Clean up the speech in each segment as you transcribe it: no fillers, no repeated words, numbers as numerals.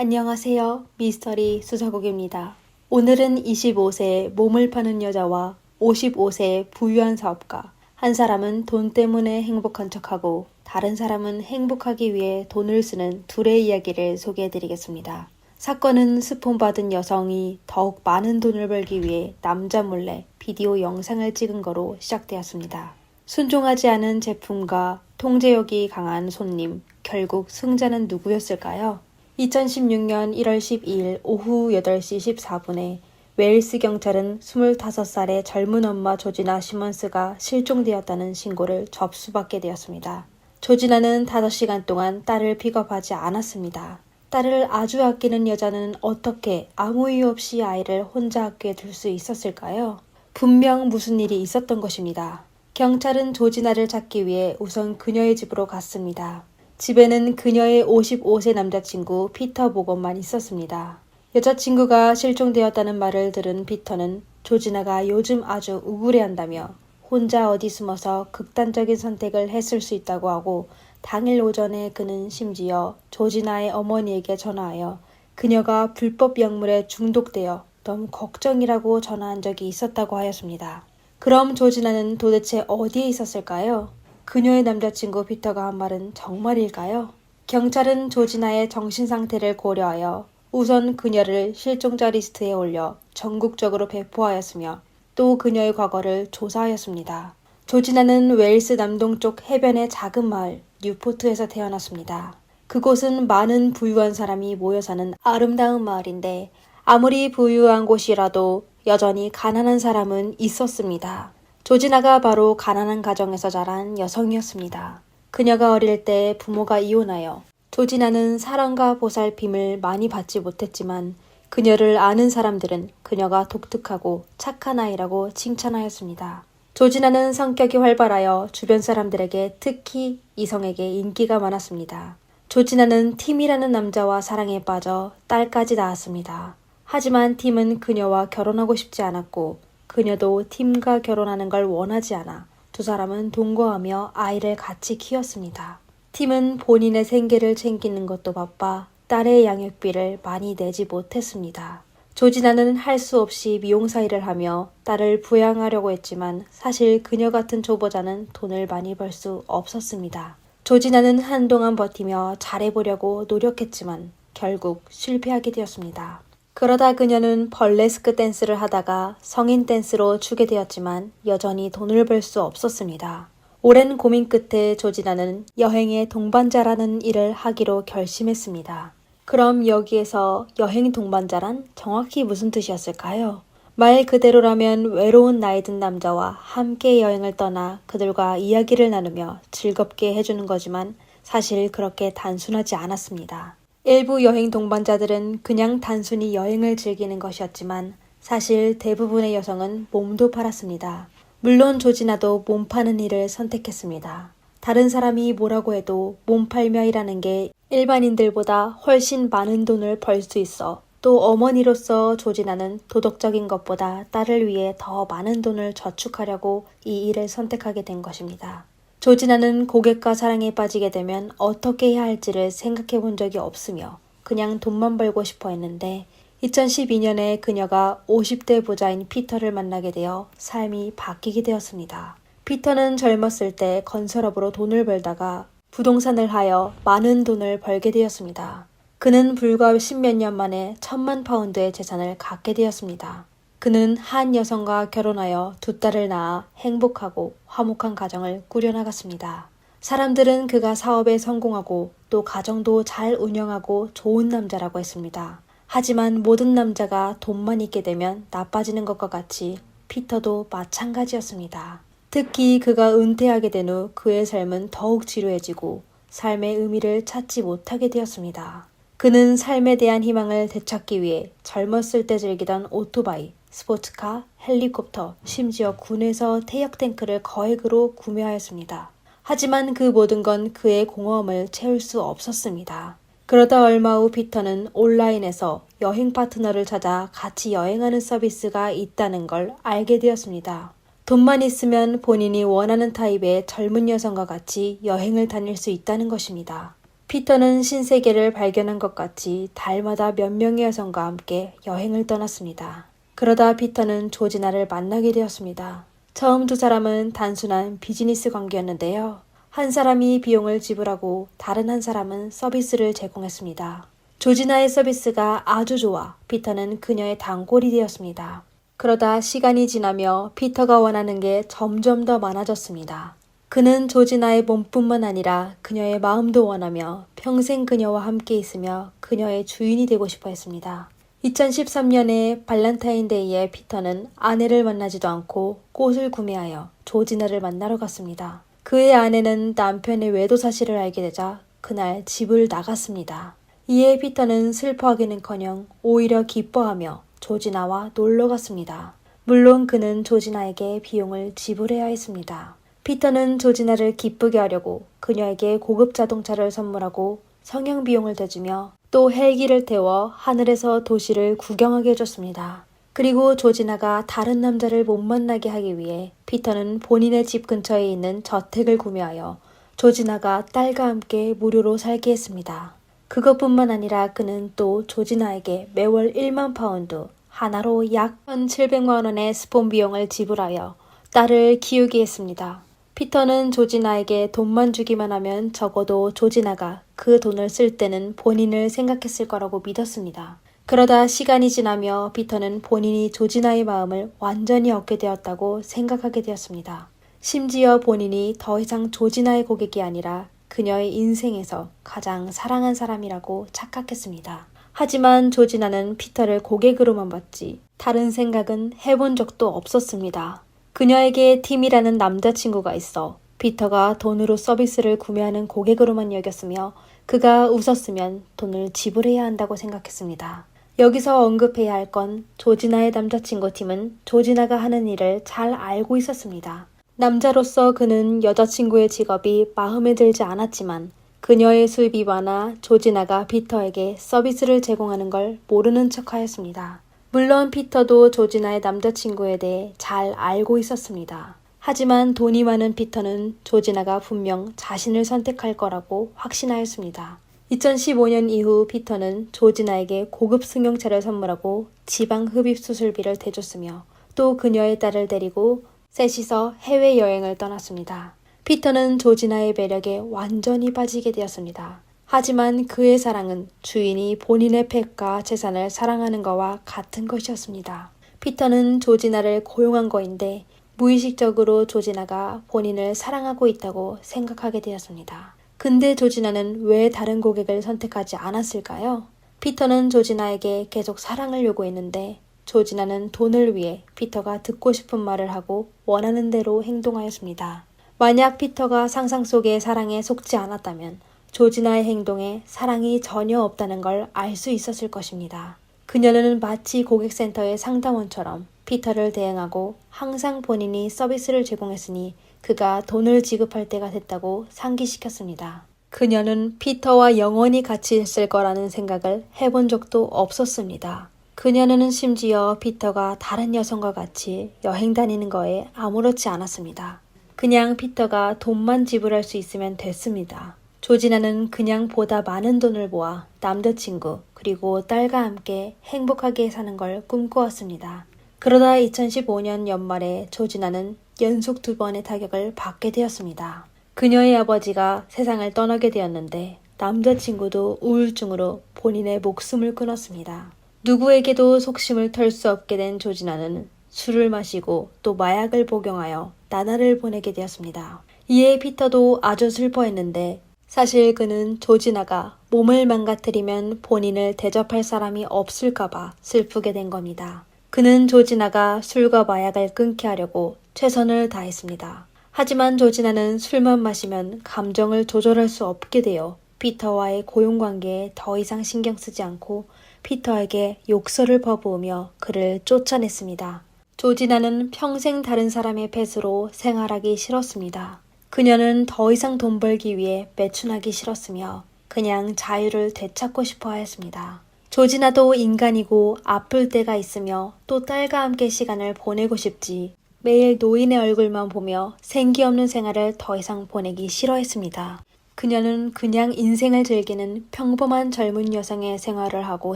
안녕하세요. 미스터리 수사국입니다. 오늘은 25세 몸을 파는 여자와 55세 부유한 사업가, 한 사람은 돈 때문에 행복한 척하고 다른 사람은 행복하기 위해 돈을 쓰는 둘의 이야기를 소개해드리겠습니다. 사건은 스폰받은 여성이 더욱 많은 돈을 벌기 위해 남자 몰래 비디오 영상을 찍은 거로 시작되었습니다. 순종하지 않은 제품과 통제욕이 강한 손님, 결국 승자는 누구였을까요? 2016년 1월 12일 오후 8시 14분에 웨일스 경찰은 25살의 젊은 엄마 조지나 시먼스가 실종되었다는 신고를 접수받게 되었습니다. 조지나는 5시간 동안 딸을 픽업하지 않았습니다. 딸을 아주 아끼는 여자는 어떻게 아무 이유 없이 아이를 혼자 학교에 둘 수 있었을까요? 분명 무슨 일이 있었던 것입니다. 경찰은 조지나를 찾기 위해 우선 그녀의 집으로 갔습니다. 집에는 그녀의 55세 남자친구 피터 보건만 있었습니다. 여자친구가 실종되었다는 말을 들은 피터는 조지나가 요즘 아주 우울해한다며 혼자 어디 숨어서 극단적인 선택을 했을 수 있다고 하고, 당일 오전에 그는 심지어 조지나의 어머니에게 전화하여 그녀가 불법 약물에 중독되어 너무 걱정이라고 전화한 적이 있었다고 하였습니다. 그럼 조지나는 도대체 어디에 있었을까요? 그녀의 남자친구 피터가 한 말은 정말일까요? 경찰은 조지나의 정신상태를 고려하여 우선 그녀를 실종자 리스트에 올려 전국적으로 배포하였으며 또 그녀의 과거를 조사하였습니다. 조지나는 웨일스 남동쪽 해변의 작은 마을 뉴포트에서 태어났습니다. 그곳은 많은 부유한 사람이 모여 사는 아름다운 마을인데 아무리 부유한 곳이라도 여전히 가난한 사람은 있었습니다. 조지나가 바로 가난한 가정에서 자란 여성이었습니다. 그녀가 어릴 때 부모가 이혼하여 조지나는 사랑과 보살핌을 많이 받지 못했지만 그녀를 아는 사람들은 그녀가 독특하고 착한 아이라고 칭찬하였습니다. 조지나는 성격이 활발하여 주변 사람들에게, 특히 이성에게 인기가 많았습니다. 조지나는 팀이라는 남자와 사랑에 빠져 딸까지 낳았습니다. 하지만 팀은 그녀와 결혼하고 싶지 않았고 그녀도 팀과 결혼하는 걸 원하지 않아 두 사람은 동거하며 아이를 같이 키웠습니다. 팀은 본인의 생계를 챙기는 것도 바빠 딸의 양육비를 많이 내지 못했습니다. 조지나는 할 수 없이 미용사 일을 하며 딸을 부양하려고 했지만 사실 그녀 같은 초보자는 돈을 많이 벌 수 없었습니다. 조지나는 한동안 버티며 잘해보려고 노력했지만 결국 실패하게 되었습니다. 그러다 그녀는 벌레스크 댄스를 하다가 성인 댄스로 추게 되었지만 여전히 돈을 벌 수 없었습니다. 오랜 고민 끝에 조지나는 여행의 동반자라는 일을 하기로 결심했습니다. 그럼 여기에서 여행 동반자란 정확히 무슨 뜻이었을까요? 말 그대로라면 외로운 나이 든 남자와 함께 여행을 떠나 그들과 이야기를 나누며 즐겁게 해주는 거지만 사실 그렇게 단순하지 않았습니다. 일부 여행 동반자들은 그냥 단순히 여행을 즐기는 것이었지만 사실 대부분의 여성은 몸도 팔았습니다. 물론 조지나도 몸 파는 일을 선택했습니다. 다른 사람이 뭐라고 해도 몸 팔며 일하는 게 일반인들보다 훨씬 많은 돈을 벌 수 있어, 또 어머니로서 조지나는 도덕적인 것보다 딸을 위해 더 많은 돈을 저축하려고 이 일을 선택하게 된 것입니다. 조지나는 고객과 사랑에 빠지게 되면 어떻게 해야 할지를 생각해 본 적이 없으며 그냥 돈만 벌고 싶어 했는데 2012년에 그녀가 50대 부자인 피터를 만나게 되어 삶이 바뀌게 되었습니다. 피터는 젊었을 때 건설업으로 돈을 벌다가 부동산을 하여 많은 돈을 벌게 되었습니다. 그는 불과 10몇 년 만에 1,000만 파운드의 재산을 갖게 되었습니다. 그는 한 여성과 결혼하여 두 딸을 낳아 행복하고 화목한 가정을 꾸려나갔습니다. 사람들은 그가 사업에 성공하고 또 가정도 잘 운영하고 좋은 남자라고 했습니다. 하지만 모든 남자가 돈만 있게 되면 나빠지는 것과 같이 피터도 마찬가지였습니다. 특히 그가 은퇴하게 된 후 그의 삶은 더욱 지루해지고 삶의 의미를 찾지 못하게 되었습니다. 그는 삶에 대한 희망을 되찾기 위해 젊었을 때 즐기던 오토바이, 스포츠카, 헬리콥터, 심지어 군에서 태역 탱크를 거액으로 구매하였습니다. 하지만 그 모든 건 그의 공허함을 채울 수 없었습니다. 그러다 얼마 후 피터는 온라인에서 여행 파트너를 찾아 같이 여행하는 서비스가 있다는 걸 알게 되었습니다. 돈만 있으면 본인이 원하는 타입의 젊은 여성과 같이 여행을 다닐 수 있다는 것입니다. 피터는 신세계를 발견한 것 같이 달마다 몇 명의 여성과 함께 여행을 떠났습니다. 그러다 피터는 조지나를 만나게 되었습니다. 처음 두 사람은 단순한 비즈니스 관계였는데요. 한 사람이 비용을 지불하고 다른 한 사람은 서비스를 제공했습니다. 조지나의 서비스가 아주 좋아 피터는 그녀의 단골이 되었습니다. 그러다 시간이 지나며 피터가 원하는 게 점점 더 많아졌습니다. 그는 조지나의 몸뿐만 아니라 그녀의 마음도 원하며 평생 그녀와 함께 있으며 그녀의 주인이 되고 싶어 했습니다. 2013년에 발렌타인데이에 피터는 아내를 만나지도 않고 꽃을 구매하여 조지나를 만나러 갔습니다. 그의 아내는 남편의 외도 사실을 알게 되자 그날 집을 나갔습니다. 이에 피터는 슬퍼하기는커녕 오히려 기뻐하며 조지나와 놀러 갔습니다. 물론 그는 조지나에게 비용을 지불해야 했습니다. 피터는 조지나를 기쁘게 하려고 그녀에게 고급 자동차를 선물하고 성형 비용을 대주며 또 헬기를 태워 하늘에서 도시를 구경하게 해줬습니다. 그리고 조지나가 다른 남자를 못 만나게 하기 위해 피터는 본인의 집 근처에 있는 저택을 구매하여 조지나가 딸과 함께 무료로 살게 했습니다. 그것뿐만 아니라 그는 또 조지나에게 매월 1만 파운드, 하나로 약 1,700만 원의 스폰 비용을 지불하여 딸을 키우게 했습니다. 피터는 조지나에게 돈만 주기만 하면 적어도 조지나가 그 돈을 쓸 때는 본인을 생각했을 거라고 믿었습니다. 그러다 시간이 지나며 피터는 본인이 조지나의 마음을 완전히 얻게 되었다고 생각하게 되었습니다. 심지어 본인이 더 이상 조지나의 고객이 아니라 그녀의 인생에서 가장 사랑한 사람이라고 착각했습니다. 하지만 조지나는 피터를 고객으로만 봤지 다른 생각은 해본 적도 없었습니다. 그녀에게 팀이라는 남자친구가 있어 피터가 돈으로 서비스를 구매하는 고객으로만 여겼으며 그가 웃었으면 돈을 지불해야 한다고 생각했습니다. 여기서 언급해야 할 건 조지나의 남자친구 팀은 조지나가 하는 일을 잘 알고 있었습니다. 남자로서 그는 여자친구의 직업이 마음에 들지 않았지만 그녀의 수입이 많아 조지나가 피터에게 서비스를 제공하는 걸 모르는 척하였습니다. 물론 피터도 조지나의 남자친구에 대해 잘 알고 있었습니다. 하지만 돈이 많은 피터는 조지나가 분명 자신을 선택할 거라고 확신하였습니다. 2015년 이후 피터는 조지나에게 고급 승용차를 선물하고 지방 흡입 수술비를 대줬으며 또 그녀의 딸을 데리고 셋이서 해외여행을 떠났습니다. 피터는 조지나의 매력에 완전히 빠지게 되었습니다. 하지만 그의 사랑은 주인이 본인의 펫과 재산을 사랑하는 것과 같은 것이었습니다. 피터는 조지나를 고용한 거인데 무의식적으로 조지나가 본인을 사랑하고 있다고 생각하게 되었습니다. 근데 조지나는 왜 다른 고객을 선택하지 않았을까요? 피터는 조지나에게 계속 사랑을 요구했는데 조지나는 돈을 위해 피터가 듣고 싶은 말을 하고 원하는 대로 행동하였습니다. 만약 피터가 상상 속의 사랑에 속지 않았다면 조지나의 행동에 사랑이 전혀 없다는 걸 알 수 있었을 것입니다. 그녀는 마치 고객센터의 상담원처럼 피터를 대행하고 항상 본인이 서비스를 제공했으니 그가 돈을 지급할 때가 됐다고 상기시켰습니다. 그녀는 피터와 영원히 같이 있을 거라는 생각을 해본 적도 없었습니다. 그녀는 심지어 피터가 다른 여성과 같이 여행 다니는 거에 아무렇지 않았습니다. 그냥 피터가 돈만 지불할 수 있으면 됐습니다. 조지나는 그냥 보다 많은 돈을 모아 남자친구 그리고 딸과 함께 행복하게 사는 걸 꿈꾸었습니다. 그러다 2015년 연말에 조지나는 연속 2번의 타격을 받게 되었습니다. 그녀의 아버지가 세상을 떠나게 되었는데 남자친구도 우울증으로 본인의 목숨을 끊었습니다. 누구에게도 속심을 털 수 없게 된 조지나는 술을 마시고 또 마약을 복용하여 나날을 보내게 되었습니다. 이에 피터도 아주 슬퍼했는데 사실 그는 조지나가 몸을 망가뜨리면 본인을 대접할 사람이 없을까봐 슬프게 된 겁니다. 그는 조지나가 술과 마약을 끊게 하려고 최선을 다했습니다. 하지만 조지나는 술만 마시면 감정을 조절할 수 없게 되어 피터와의 고용관계에 더 이상 신경 쓰지 않고 피터에게 욕설을 퍼부으며 그를 쫓아냈습니다. 조지나는 평생 다른 사람의 펫으로 생활하기 싫었습니다. 그녀는 더 이상 돈 벌기 위해 매춘하기 싫었으며 그냥 자유를 되찾고 싶어 하였습니다. 조지나도 인간이고 아플 때가 있으며 또 딸과 함께 시간을 보내고 싶지 매일 노인의 얼굴만 보며 생기 없는 생활을 더 이상 보내기 싫어했습니다. 그녀는 그냥 인생을 즐기는 평범한 젊은 여성의 생활을 하고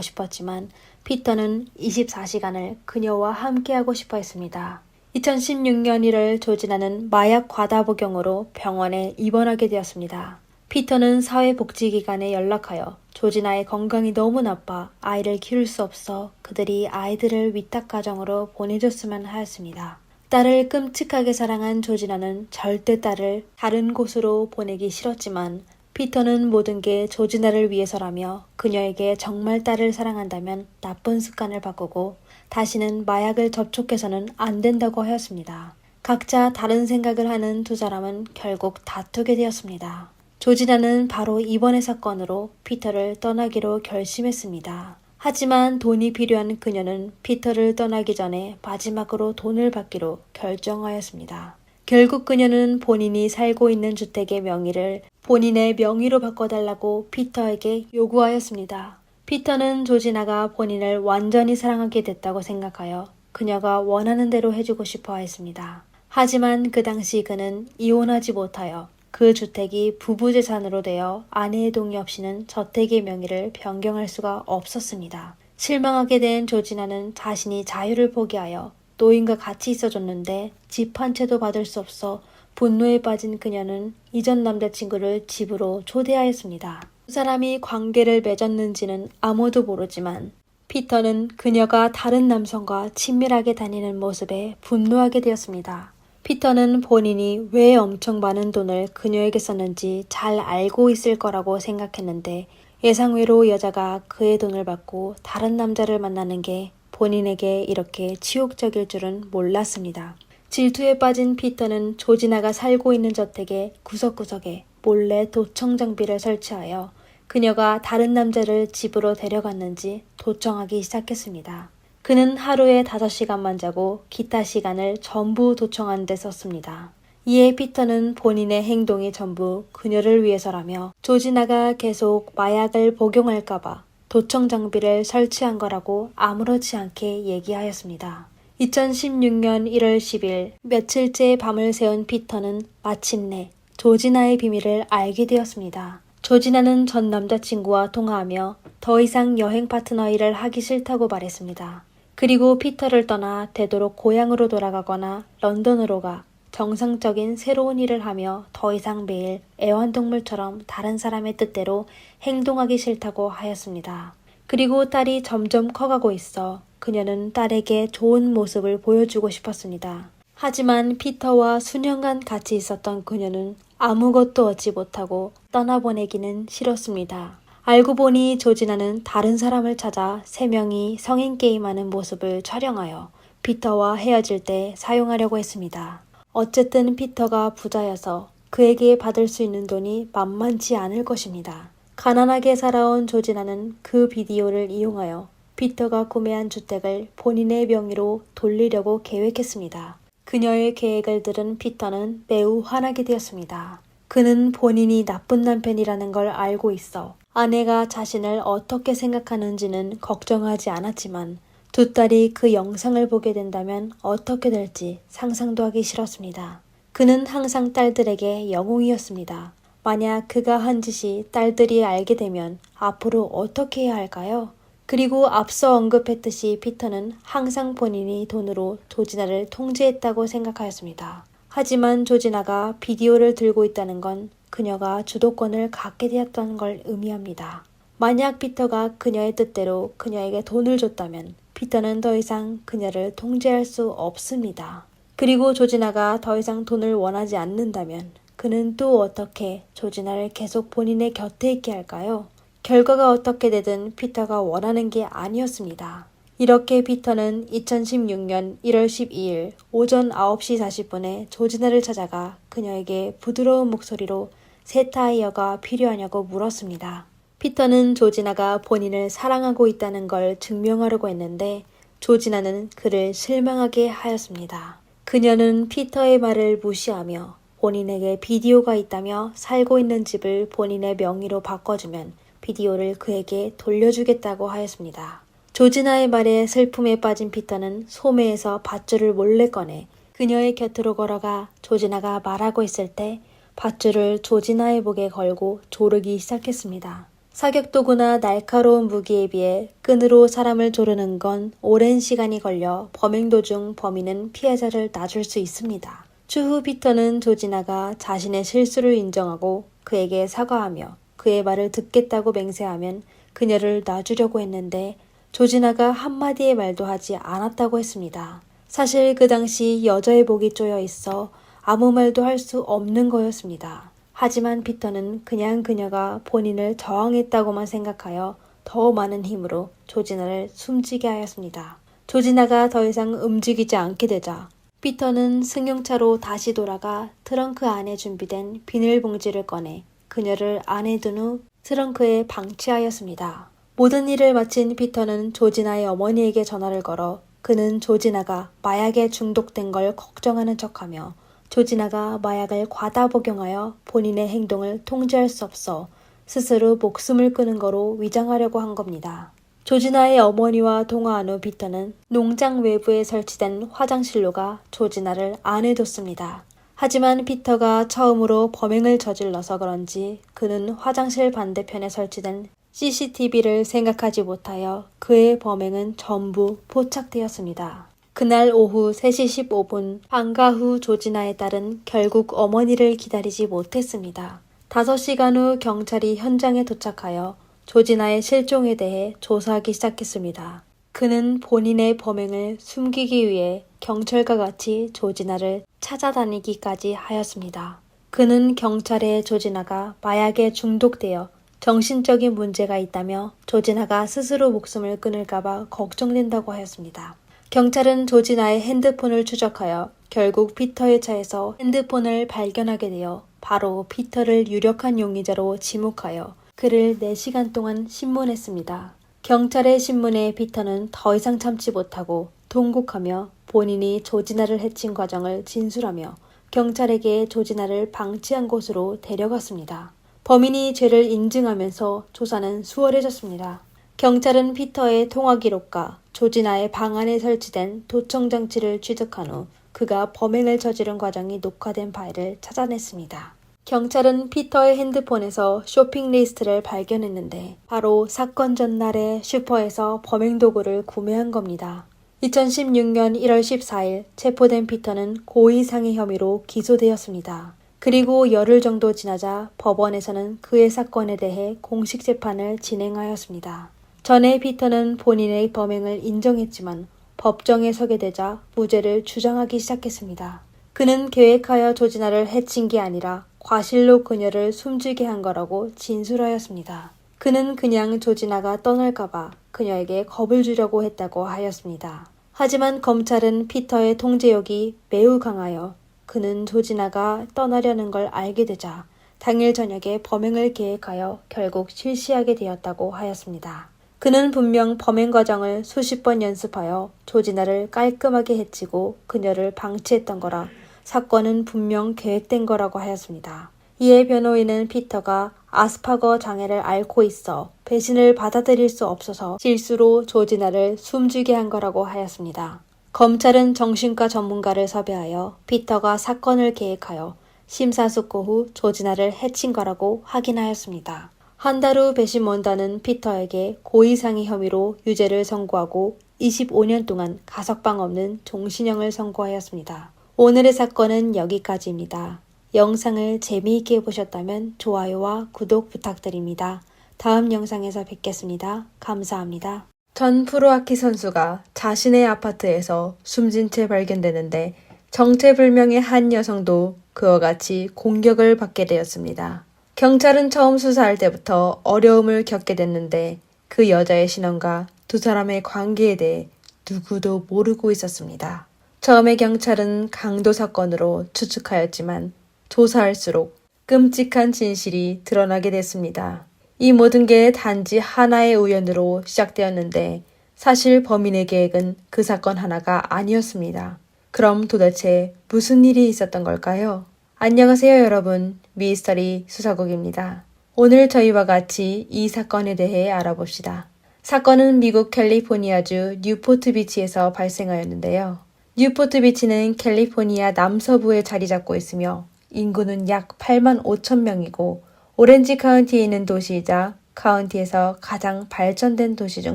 싶었지만 피터는 24시간을 그녀와 함께하고 싶어 했습니다. 2016년 1월 조지나는 마약 과다 복용으로 병원에 입원하게 되었습니다. 피터는 사회복지기관에 연락하여 조지나의 건강이 너무 나빠 아이를 키울 수 없어 그들이 아이들을 위탁가정으로 보내줬으면 하였습니다. 딸을 끔찍하게 사랑한 조지나는 절대 딸을 다른 곳으로 보내기 싫었지만 피터는 모든 게 조지나를 위해서라며 그녀에게 정말 딸을 사랑한다면 나쁜 습관을 바꾸고 다시는 마약을 접촉해서는 안 된다고 하였습니다. 각자 다른 생각을 하는 두 사람은 결국 다투게 되었습니다. 조지나는 바로 이번의 사건으로 피터를 떠나기로 결심했습니다. 하지만 돈이 필요한 그녀는 피터를 떠나기 전에 마지막으로 돈을 받기로 결정하였습니다. 결국 그녀는 본인이 살고 있는 주택의 명의를 본인의 명의로 바꿔달라고 피터에게 요구하였습니다. 피터는 조지나가 본인을 완전히 사랑하게 됐다고 생각하여 그녀가 원하는 대로 해주고 싶어 했습니다. 하지만 그 당시 그는 이혼하지 못하여 그 주택이 부부재산으로 되어 아내의 동의 없이는 저택의 명의를 변경할 수가 없었습니다. 실망하게 된 조지나는 자신이 자유를 포기하여 노인과 같이 있어줬는데 집 한 채도 받을 수 없어 분노에 빠진 그녀는 이전 남자친구를 집으로 초대하였습니다. 두 사람이 관계를 맺었는지는 아무도 모르지만 피터는 그녀가 다른 남성과 친밀하게 다니는 모습에 분노하게 되었습니다. 피터는 본인이 왜 엄청 많은 돈을 그녀에게 썼는지 잘 알고 있을 거라고 생각했는데 예상외로 여자가 그의 돈을 받고 다른 남자를 만나는 게 본인에게 이렇게 치욕적일 줄은 몰랐습니다. 질투에 빠진 피터는 조지나가 살고 있는 저택의 구석구석에 몰래 도청 장비를 설치하여 그녀가 다른 남자를 집으로 데려갔는지 도청하기 시작했습니다. 그는 하루에 5시간만 자고 기타 시간을 전부 도청하는 데 썼습니다. 이에 피터는 본인의 행동이 전부 그녀를 위해서라며 조지나가 계속 마약을 복용할까봐 도청 장비를 설치한 거라고 아무렇지 않게 얘기하였습니다. 2016년 1월 10일 며칠째 밤을 새운 피터는 마침내 조지나의 비밀을 알게 되었습니다. 조지나는 전 남자친구와 통화하며 더 이상 여행 파트너 일을 하기 싫다고 말했습니다. 그리고 피터를 떠나 되도록 고향으로 돌아가거나 런던으로 가 정상적인 새로운 일을 하며 더 이상 매일 애완동물처럼 다른 사람의 뜻대로 행동하기 싫다고 하였습니다. 그리고 딸이 점점 커가고 있어 그녀는 딸에게 좋은 모습을 보여주고 싶었습니다. 하지만 피터와 수년간 같이 있었던 그녀는 아무것도 얻지 못하고 떠나보내기는 싫었습니다. 알고 보니 조지나는 다른 사람을 찾아 3명이 성인 게임하는 모습을 촬영하여 피터와 헤어질 때 사용하려고 했습니다. 어쨌든 피터가 부자여서 그에게 받을 수 있는 돈이 만만치 않을 것입니다. 가난하게 살아온 조지나는 그 비디오를 이용하여 피터가 구매한 주택을 본인의 명의로 돌리려고 계획했습니다. 그녀의 계획을 들은 피터는 매우 화나게 되었습니다. 그는 본인이 나쁜 남편이라는 걸 알고 있어 아내가 자신을 어떻게 생각하는지는 걱정하지 않았지만 두 딸이 그 영상을 보게 된다면 어떻게 될지 상상도 하기 싫었습니다. 그는 항상 딸들에게 영웅이었습니다. 만약 그가 한 짓이 딸들이 알게 되면 앞으로 어떻게 해야 할까요? 그리고 앞서 언급했듯이 피터는 항상 본인이 돈으로 조지나를 통제했다고 생각하였습니다. 하지만 조지나가 비디오를 들고 있다는 건 그녀가 주도권을 갖게 되었던 걸 의미합니다. 만약 피터가 그녀의 뜻대로 그녀에게 돈을 줬다면 피터는 더 이상 그녀를 통제할 수 없습니다. 그리고 조지나가 더 이상 돈을 원하지 않는다면 그는 또 어떻게 조지나를 계속 본인의 곁에 있게 할까요? 결과가 어떻게 되든 피터가 원하는 게 아니었습니다. 이렇게 피터는 2016년 1월 12일 오전 9시 40분에 조지나를 찾아가 그녀에게 부드러운 목소리로 새 타이어가 필요하냐고 물었습니다. 피터는 조지나가 본인을 사랑하고 있다는 걸 증명하려고 했는데 조지나는 그를 실망하게 하였습니다. 그녀는 피터의 말을 무시하며 본인에게 비디오가 있다며 살고 있는 집을 본인의 명의로 바꿔주면 비디오를 그에게 돌려주겠다고 하였습니다. 조지나의 말에 슬픔에 빠진 피터는 소매에서 밧줄을 몰래 꺼내 그녀의 곁으로 걸어가 조지나가 말하고 있을 때 밧줄을 조지나의 목에 걸고 조르기 시작했습니다. 사격도구나 날카로운 무기에 비해 끈으로 사람을 조르는 건 오랜 시간이 걸려 범행 도중 범인은 피해자를 놔줄 수 있습니다. 추후 피터는 조지나가 자신의 실수를 인정하고 그에게 사과하며 그의 말을 듣겠다고 맹세하면 그녀를 놔주려고 했는데 조지나가 한마디의 말도 하지 않았다고 했습니다. 사실 그 당시 여자의 목이 쪼여 있어 아무 말도 할 수 없는 거였습니다. 하지만 피터는 그냥 그녀가 본인을 저항했다고만 생각하여 더 많은 힘으로 조지나를 숨지게 하였습니다. 조지나가 더 이상 움직이지 않게 되자 피터는 승용차로 다시 돌아가 트렁크 안에 준비된 비닐봉지를 꺼내 그녀를 안에 둔 후 트렁크에 방치하였습니다. 모든 일을 마친 피터는 조지나의 어머니에게 전화를 걸어 그는 조지나가 마약에 중독된 걸 걱정하는 척하며 조지나가 마약을 과다 복용하여 본인의 행동을 통제할 수 없어 스스로 목숨을 끊은 거로 위장하려고 한 겁니다. 조지나의 어머니와 통화한 후 피터는 농장 외부에 설치된 화장실로 가 조지나를 안에 뒀습니다. 하지만 피터가 처음으로 범행을 저질러서 그런지 그는 화장실 반대편에 설치된 CCTV를 생각하지 못하여 그의 범행은 전부 포착되었습니다. 그날 오후 3시 15분 방과 후 조지나의 딸은 결국 어머니를 기다리지 못했습니다. 5시간 후 경찰이 현장에 도착하여 조지나의 실종에 대해 조사하기 시작했습니다. 그는 본인의 범행을 숨기기 위해 경찰과 같이 조지나를 찾아다니기까지 하였습니다. 그는 경찰에 조지나가 마약에 중독되어 정신적인 문제가 있다며 조지나가 스스로 목숨을 끊을까봐 걱정된다고 하였습니다. 경찰은 조지나의 핸드폰을 추적하여 결국 피터의 차에서 핸드폰을 발견하게 되어 바로 피터를 유력한 용의자로 지목하여 그를 4시간 동안 신문했습니다. 경찰의 신문에 피터는 더 이상 참지 못하고 통곡하며 본인이 조지나를 해친 과정을 진술하며 경찰에게 조지나를 방치한 곳으로 데려갔습니다. 범인이 죄를 인증하면서 조사는 수월해졌습니다. 경찰은 피터의 통화 기록과 조지나의 방 안에 설치된 도청 장치를 취득한 후 그가 범행을 저지른 과정이 녹화된 파일을 찾아냈습니다. 경찰은 피터의 핸드폰에서 쇼핑 리스트를 발견했는데 바로 사건 전날에 슈퍼에서 범행 도구를 구매한 겁니다. 2016년 1월 14일 체포된 피터는 고의상해 혐의로 기소되었습니다. 그리고 열흘 정도 지나자 법원에서는 그의 사건에 대해 공식 재판을 진행하였습니다. 전에 피터는 본인의 범행을 인정했지만 법정에 서게 되자 무죄를 주장하기 시작했습니다. 그는 계획하여 조지나를 해친 게 아니라 과실로 그녀를 숨지게 한 거라고 진술하였습니다. 그는 그냥 조지나가 떠날까봐 그녀에게 겁을 주려고 했다고 하였습니다. 하지만 검찰은 피터의 통제욕이 매우 강하여 그는 조지나가 떠나려는 걸 알게 되자 당일 저녁에 범행을 계획하여 결국 실시하게 되었다고 하였습니다. 그는 분명 범행 과정을 수십 번 연습하여 조지나를 깔끔하게 해치고 그녀를 방치했던 거라 사건은 분명 계획된 거라고 하였습니다. 이에 변호인은 피터가 아스파거 장애를 앓고 있어 배신을 받아들일 수 없어서 실수로 조지나를 숨지게 한 거라고 하였습니다. 검찰은 정신과 전문가를 섭외하여 피터가 사건을 계획하여 심사숙고 후 조지나를 해친 거라고 확인하였습니다. 한 달 후 배심원단은 피터에게 고의상해 혐의로 유죄를 선고하고 25년 동안 가석방 없는 종신형을 선고하였습니다. 오늘의 사건은 여기까지입니다. 영상을 재미있게 보셨다면 좋아요와 구독 부탁드립니다. 다음 영상에서 뵙겠습니다. 감사합니다. 전 프로하키 선수가 자신의 아파트에서 숨진 채 발견되는데 정체불명의 한 여성도 그와 같이 공격을 받게 되었습니다. 경찰은 처음 수사할 때부터 어려움을 겪게 됐는데 그 여자의 신원과 두 사람의 관계에 대해 누구도 모르고 있었습니다. 처음에 경찰은 강도 사건으로 추측하였지만 조사할수록 끔찍한 진실이 드러나게 됐습니다. 이 모든 게 단지 하나의 우연으로 시작되었는데 사실 범인의 계획은 그 사건 하나가 아니었습니다. 그럼 도대체 무슨 일이 있었던 걸까요? 안녕하세요 여러분, 미스터리 수사국입니다. 오늘 저희와 같이 이 사건에 대해 알아봅시다. 사건은 미국 캘리포니아주 뉴포트 비치에서 발생하였는데요. 뉴포트 비치는 캘리포니아 남서부에 자리 잡고 있으며 인구는 약 8만 5천 명이고 오렌지 카운티에 있는 도시이자 카운티에서 가장 발전된 도시 중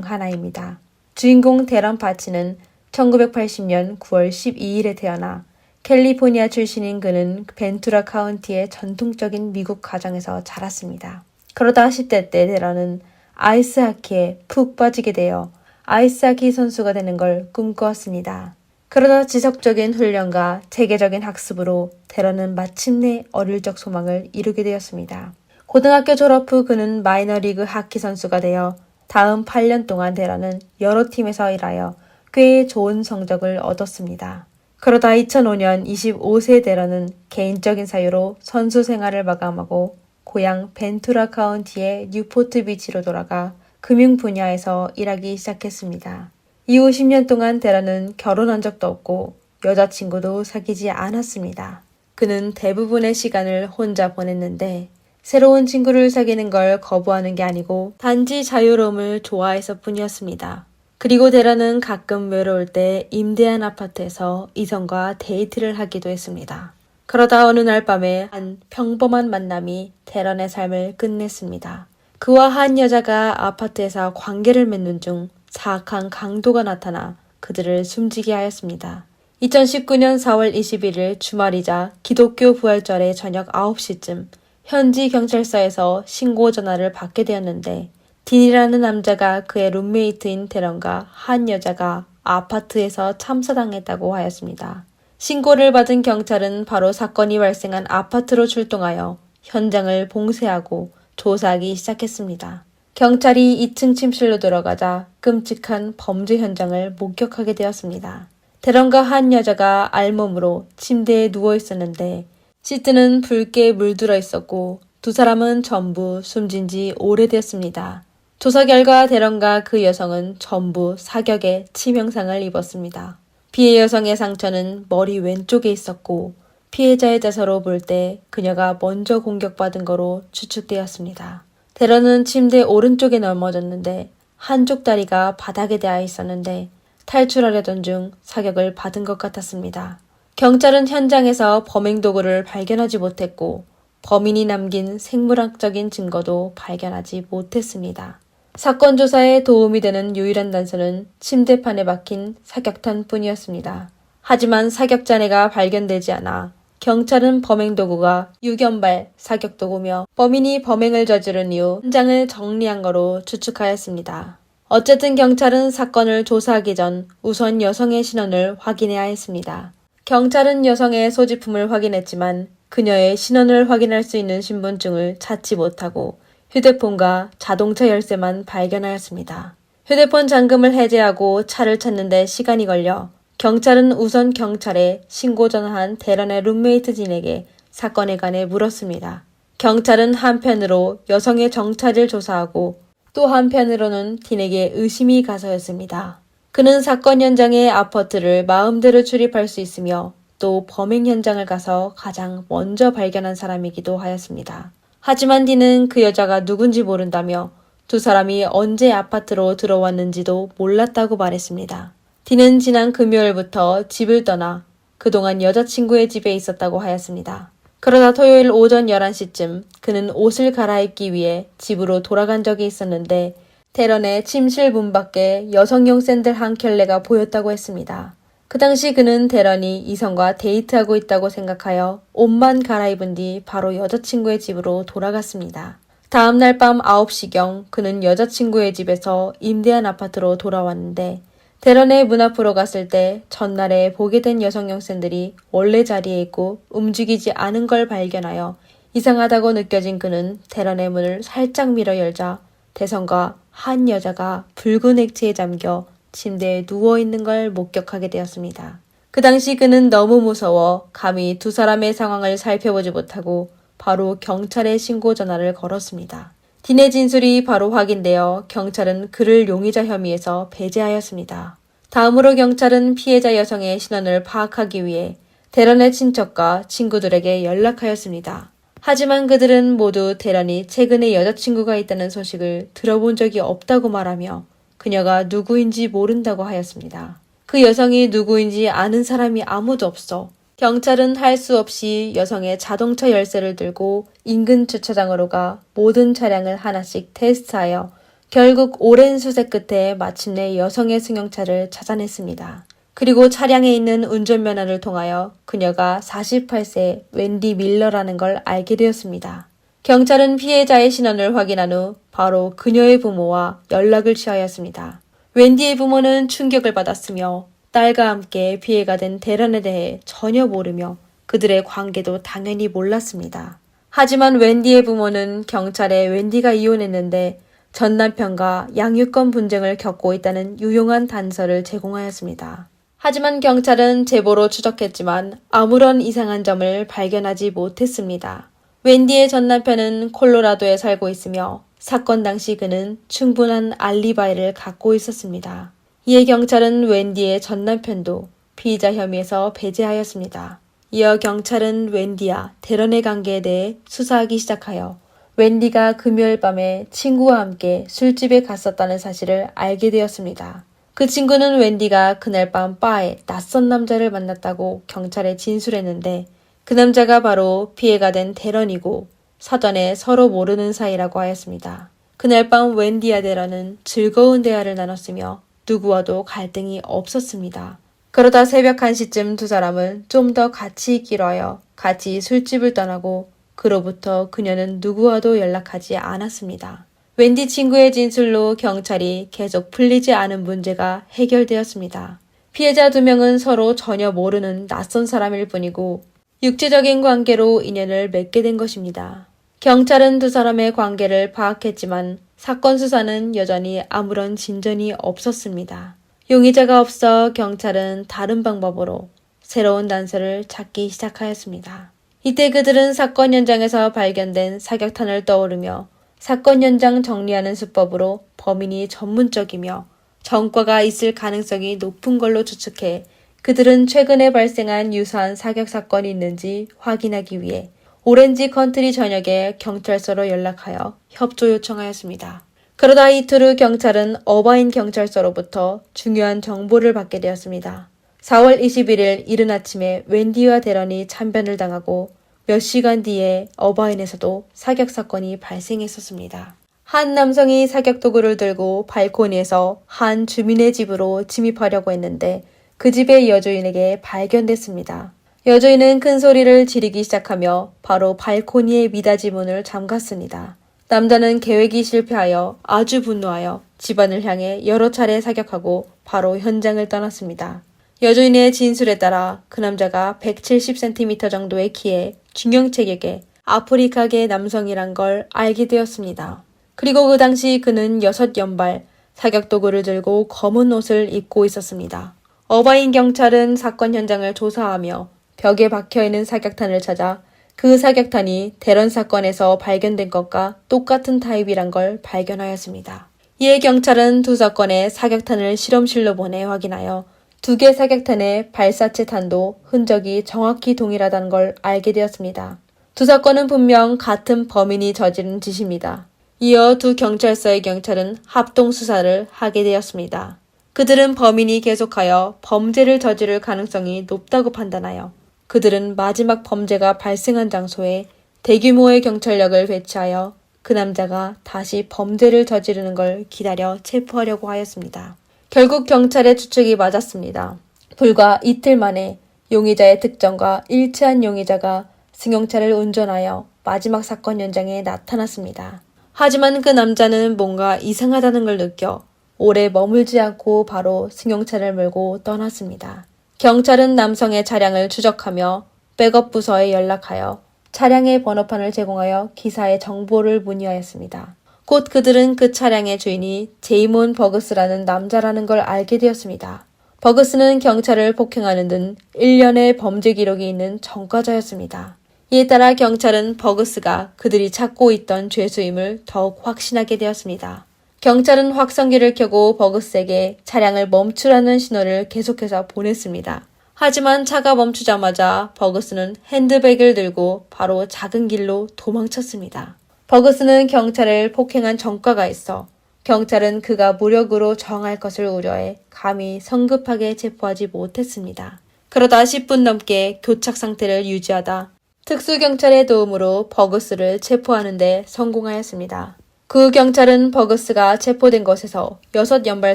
하나입니다. 주인공 데런 파치는 1980년 9월 12일에 태어나 캘리포니아 출신인 그는 벤투라 카운티의 전통적인 미국 가정에서 자랐습니다. 그러다 10대 때 데런은 아이스하키에 푹 빠지게 되어 아이스하키 선수가 되는 걸 꿈꾸었습니다. 그러다 지속적인 훈련과 체계적인 학습으로 데런은 마침내 어릴 적 소망을 이루게 되었습니다. 고등학교 졸업 후 그는 마이너리그 하키 선수가 되어 다음 8년 동안 데런은 여러 팀에서 일하여 꽤 좋은 성적을 얻었습니다. 그러다 2005년 25세 데런은 개인적인 사유로 선수 생활을 마감하고 고향 벤투라 카운티의 뉴포트 비치로 돌아가 금융 분야에서 일하기 시작했습니다. 이후 10년 동안 데런은 결혼한 적도 없고 여자친구도 사귀지 않았습니다. 그는 대부분의 시간을 혼자 보냈는데 새로운 친구를 사귀는 걸 거부하는 게 아니고 단지 자유로움을 좋아해서 뿐이었습니다. 그리고 데런은 가끔 외로울 때 임대한 아파트에서 이성과 데이트를 하기도 했습니다. 그러다 어느 날 밤에 한 평범한 만남이 데런의 삶을 끝냈습니다. 그와 한 여자가 아파트에서 관계를 맺는 중 사악한 강도가 나타나 그들을 숨지게 하였습니다. 2019년 4월 21일 주말이자 기독교 부활절의 저녁 9시쯤 현지 경찰서에서 신고 전화를 받게 되었는데 딘이라는 남자가 그의 룸메이트인 데런과 한 여자가 아파트에서 참사당했다고 하였습니다. 신고를 받은 경찰은 바로 사건이 발생한 아파트로 출동하여 현장을 봉쇄하고 조사하기 시작했습니다. 경찰이 2층 침실로 들어가자 끔찍한 범죄 현장을 목격하게 되었습니다. 데런과 한 여자가 알몸으로 침대에 누워 있었는데 시트는 붉게 물들어 있었고 두 사람은 전부 숨진 지 오래되었습니다. 조사 결과 데런과 그 여성은 전부 사격에 치명상을 입었습니다. 피해 여성의 상처는 머리 왼쪽에 있었고 피해자의 자서로 볼 때 그녀가 먼저 공격받은 거로 추측되었습니다. 데런은 침대 오른쪽에 넘어졌는데 한쪽 다리가 바닥에 닿아 있었는데 탈출하려던 중 사격을 받은 것 같았습니다. 경찰은 현장에서 범행 도구를 발견하지 못했고 범인이 남긴 생물학적인 증거도 발견하지 못했습니다. 사건 조사에 도움이 되는 유일한 단서는 침대판에 박힌 사격탄 뿐이었습니다. 하지만 사격자네가 발견되지 않아 경찰은 범행 도구가 유견발 사격도구며 범인이 범행을 저지른 이후 현장을 정리한 거로 추측하였습니다. 어쨌든 경찰은 사건을 조사하기 전 우선 여성의 신원을 확인해야 했습니다. 경찰은 여성의 소지품을 확인했지만 그녀의 신원을 확인할 수 있는 신분증을 찾지 못하고 휴대폰과 자동차 열쇠만 발견하였습니다. 휴대폰 잠금을 해제하고 차를 찾는 데 시간이 걸려 경찰은 우선 경찰에 신고 전화한 데런의 룸메이트 진에게 사건에 관해 물었습니다. 경찰은 한편으로 여성의 정체를 조사하고 또 한편으로는 딘에게 의심이 가서였습니다. 그는 사건 현장의 아파트를 마음대로 출입할 수 있으며 또 범행 현장을 가서 가장 먼저 발견한 사람이기도 하였습니다. 하지만 딘은 그 여자가 누군지 모른다며 두 사람이 언제 아파트로 들어왔는지도 몰랐다고 말했습니다. 딘은 지난 금요일부터 집을 떠나 그동안 여자친구의 집에 있었다고 하였습니다. 그러다 토요일 오전 11시쯤 그는 옷을 갈아입기 위해 집으로 돌아간 적이 있었는데 데런의 침실 문 밖에 여성용 샌들 한 켤레가 보였다고 했습니다. 그 당시 그는 데런이 이성과 데이트하고 있다고 생각하여 옷만 갈아입은 뒤 바로 여자친구의 집으로 돌아갔습니다. 다음 날 밤 9시경 그는 여자친구의 집에서 임대한 아파트로 돌아왔는데 데런의 문 앞으로 갔을 때 전날에 보게 된 여성용 샌들이 원래 자리에 있고 움직이지 않은 걸 발견하여 이상하다고 느껴진 그는 데런의 문을 살짝 밀어 열자 대성과 한 여자가 붉은 액체에 잠겨 침대에 누워있는 걸 목격하게 되었습니다. 그 당시 그는 너무 무서워 감히 두 사람의 상황을 살펴보지 못하고 바로 경찰에 신고 전화를 걸었습니다. 딘의 진술이 바로 확인되어 경찰은 그를 용의자 혐의에서 배제하였습니다. 다음으로 경찰은 피해자 여성의 신원을 파악하기 위해 데런의 친척과 친구들에게 연락하였습니다. 하지만 그들은 모두 데런이 최근에 여자친구가 있다는 소식을 들어본 적이 없다고 말하며 그녀가 누구인지 모른다고 하였습니다. 그 여성이 누구인지 아는 사람이 아무도 없어 경찰은 할 수 없이 여성의 자동차 열쇠를 들고 인근 주차장으로 가 모든 차량을 하나씩 테스트하여 결국 오랜 수색 끝에 마침내 여성의 승용차를 찾아냈습니다. 그리고 차량에 있는 운전면허를 통하여 그녀가 48세 웬디 밀러라는 걸 알게 되었습니다. 경찰은 피해자의 신원을 확인한 후 바로 그녀의 부모와 연락을 취하였습니다. 웬디의 부모는 충격을 받았으며 딸과 함께 피해가 된 대란에 대해 전혀 모르며 그들의 관계도 당연히 몰랐습니다. 하지만 웬디의 부모는 경찰에 웬디가 이혼했는데 전 남편과 양육권 분쟁을 겪고 있다는 유용한 단서를 제공하였습니다. 하지만 경찰은 제보로 추적했지만 아무런 이상한 점을 발견하지 못했습니다. 웬디의 전 남편은 콜로라도에 살고 있으며 사건 당시 그는 충분한 알리바이를 갖고 있었습니다. 이에 경찰은 웬디의 전 남편도 피의자 혐의에서 배제하였습니다. 이어 경찰은 웬디와 대런의 관계에 대해 수사하기 시작하여 웬디가 금요일 밤에 친구와 함께 술집에 갔었다는 사실을 알게 되었습니다. 그 친구는 웬디가 그날 밤 바에 낯선 남자를 만났다고 경찰에 진술했는데 그 남자가 바로 피해가 된 대런이고 사전에 서로 모르는 사이라고 하였습니다. 그날 밤 웬디와 대런은 즐거운 대화를 나눴으며 누구와도 갈등이 없었습니다. 그러다 새벽 1시쯤 두 사람은 좀 더 같이 있기로 하여 같이 술집을 떠나고 그로부터 그녀는 누구와도 연락하지 않았습니다. 웬디 친구의 진술로 경찰이 계속 풀리지 않은 문제가 해결되었습니다. 피해자 2명은 서로 전혀 모르는 낯선 사람일 뿐이고 육체적인 관계로 인연을 맺게 된 것입니다. 경찰은 두 사람의 관계를 파악했지만 사건 수사는 여전히 아무런 진전이 없었습니다. 용의자가 없어 경찰은 다른 방법으로 새로운 단서를 찾기 시작하였습니다. 이때 그들은 사건 현장에서 발견된 사격탄을 떠오르며 사건 현장 정리하는 수법으로 범인이 전문적이며 전과가 있을 가능성이 높은 걸로 추측해 그들은 최근에 발생한 유사한 사격 사건이 있는지 확인하기 위해 오렌지 컨트리 전역의 경찰서로 연락하여 협조 요청하였습니다. 그러다 이틀 후 경찰은 어바인 경찰서로부터 중요한 정보를 받게 되었습니다. 4월 21일 이른 아침에 웬디와 대런이 참변을 당하고 몇 시간 뒤에 어바인에서도 사격 사건이 발생했었습니다. 한 남성이 사격 도구를 들고 발코니에서 한 주민의 집으로 침입하려고 했는데 그 집의 여주인에게 발견됐습니다. 여주인은 큰 소리를 지르기 시작하며 바로 발코니의 미닫이 문을 잠갔습니다. 남자는 계획이 실패하여 아주 분노하여 집안을 향해 여러 차례 사격하고 바로 현장을 떠났습니다. 여주인의 진술에 따라 그 남자가 170cm 정도의 키에 중형 체격의 아프리카계 남성이란 걸 알게 되었습니다. 그리고 그 당시 그는 6연발 사격도구를 들고 검은 옷을 입고 있었습니다. 어바인 경찰은 사건 현장을 조사하며 벽에 박혀있는 사격탄을 찾아 그 사격탄이 대런 사건에서 발견된 것과 똑같은 타입이란 걸 발견하였습니다. 이에 경찰은 두 사건의 사격탄을 실험실로 보내 확인하여 2개 사격탄의 발사체 탄도 흔적이 정확히 동일하다는 걸 알게 되었습니다. 두 사건은 분명 같은 범인이 저지른 짓입니다. 이어 두 경찰서의 경찰은 합동 수사를 하게 되었습니다. 그들은 범인이 계속하여 범죄를 저지를 가능성이 높다고 판단하여 그들은 마지막 범죄가 발생한 장소에 대규모의 경찰력을 배치하여 그 남자가 다시 범죄를 저지르는 걸 기다려 체포하려고 하였습니다. 결국 경찰의 추측이 맞았습니다. 불과 이틀 만에 용의자의 특정과 일치한 용의자가 승용차를 운전하여 마지막 사건 현장에 나타났습니다. 하지만 그 남자는 뭔가 이상하다는 걸 느껴 오래 머물지 않고 바로 승용차를 몰고 떠났습니다. 경찰은 남성의 차량을 추적하며 백업 부서에 연락하여 차량의 번호판을 제공하여 기사의 정보를 문의하였습니다. 곧 그들은 그 차량의 주인이 제이몬 버그스라는 남자라는 걸 알게 되었습니다. 버그스는 경찰을 폭행하는 등 1년의 범죄 기록이 있는 전과자였습니다. 이에 따라 경찰은 버그스가 그들이 찾고 있던 죄수임을 더욱 확신하게 되었습니다. 경찰은 확성기를 켜고 버그스에게 차량을 멈추라는 신호를 계속해서 보냈습니다. 하지만 차가 멈추자마자 버그스는 핸드백을 들고 바로 작은 길로 도망쳤습니다. 버그스는 경찰을 폭행한 전과가 있어 경찰은 그가 무력으로 저항할 것을 우려해 감히 성급하게 체포하지 못했습니다. 그러다 10분 넘게 교착 상태를 유지하다 특수경찰의 도움으로 버그스를 체포하는 데 성공하였습니다. 그 경찰은 버그스가 체포된 곳에서 6연발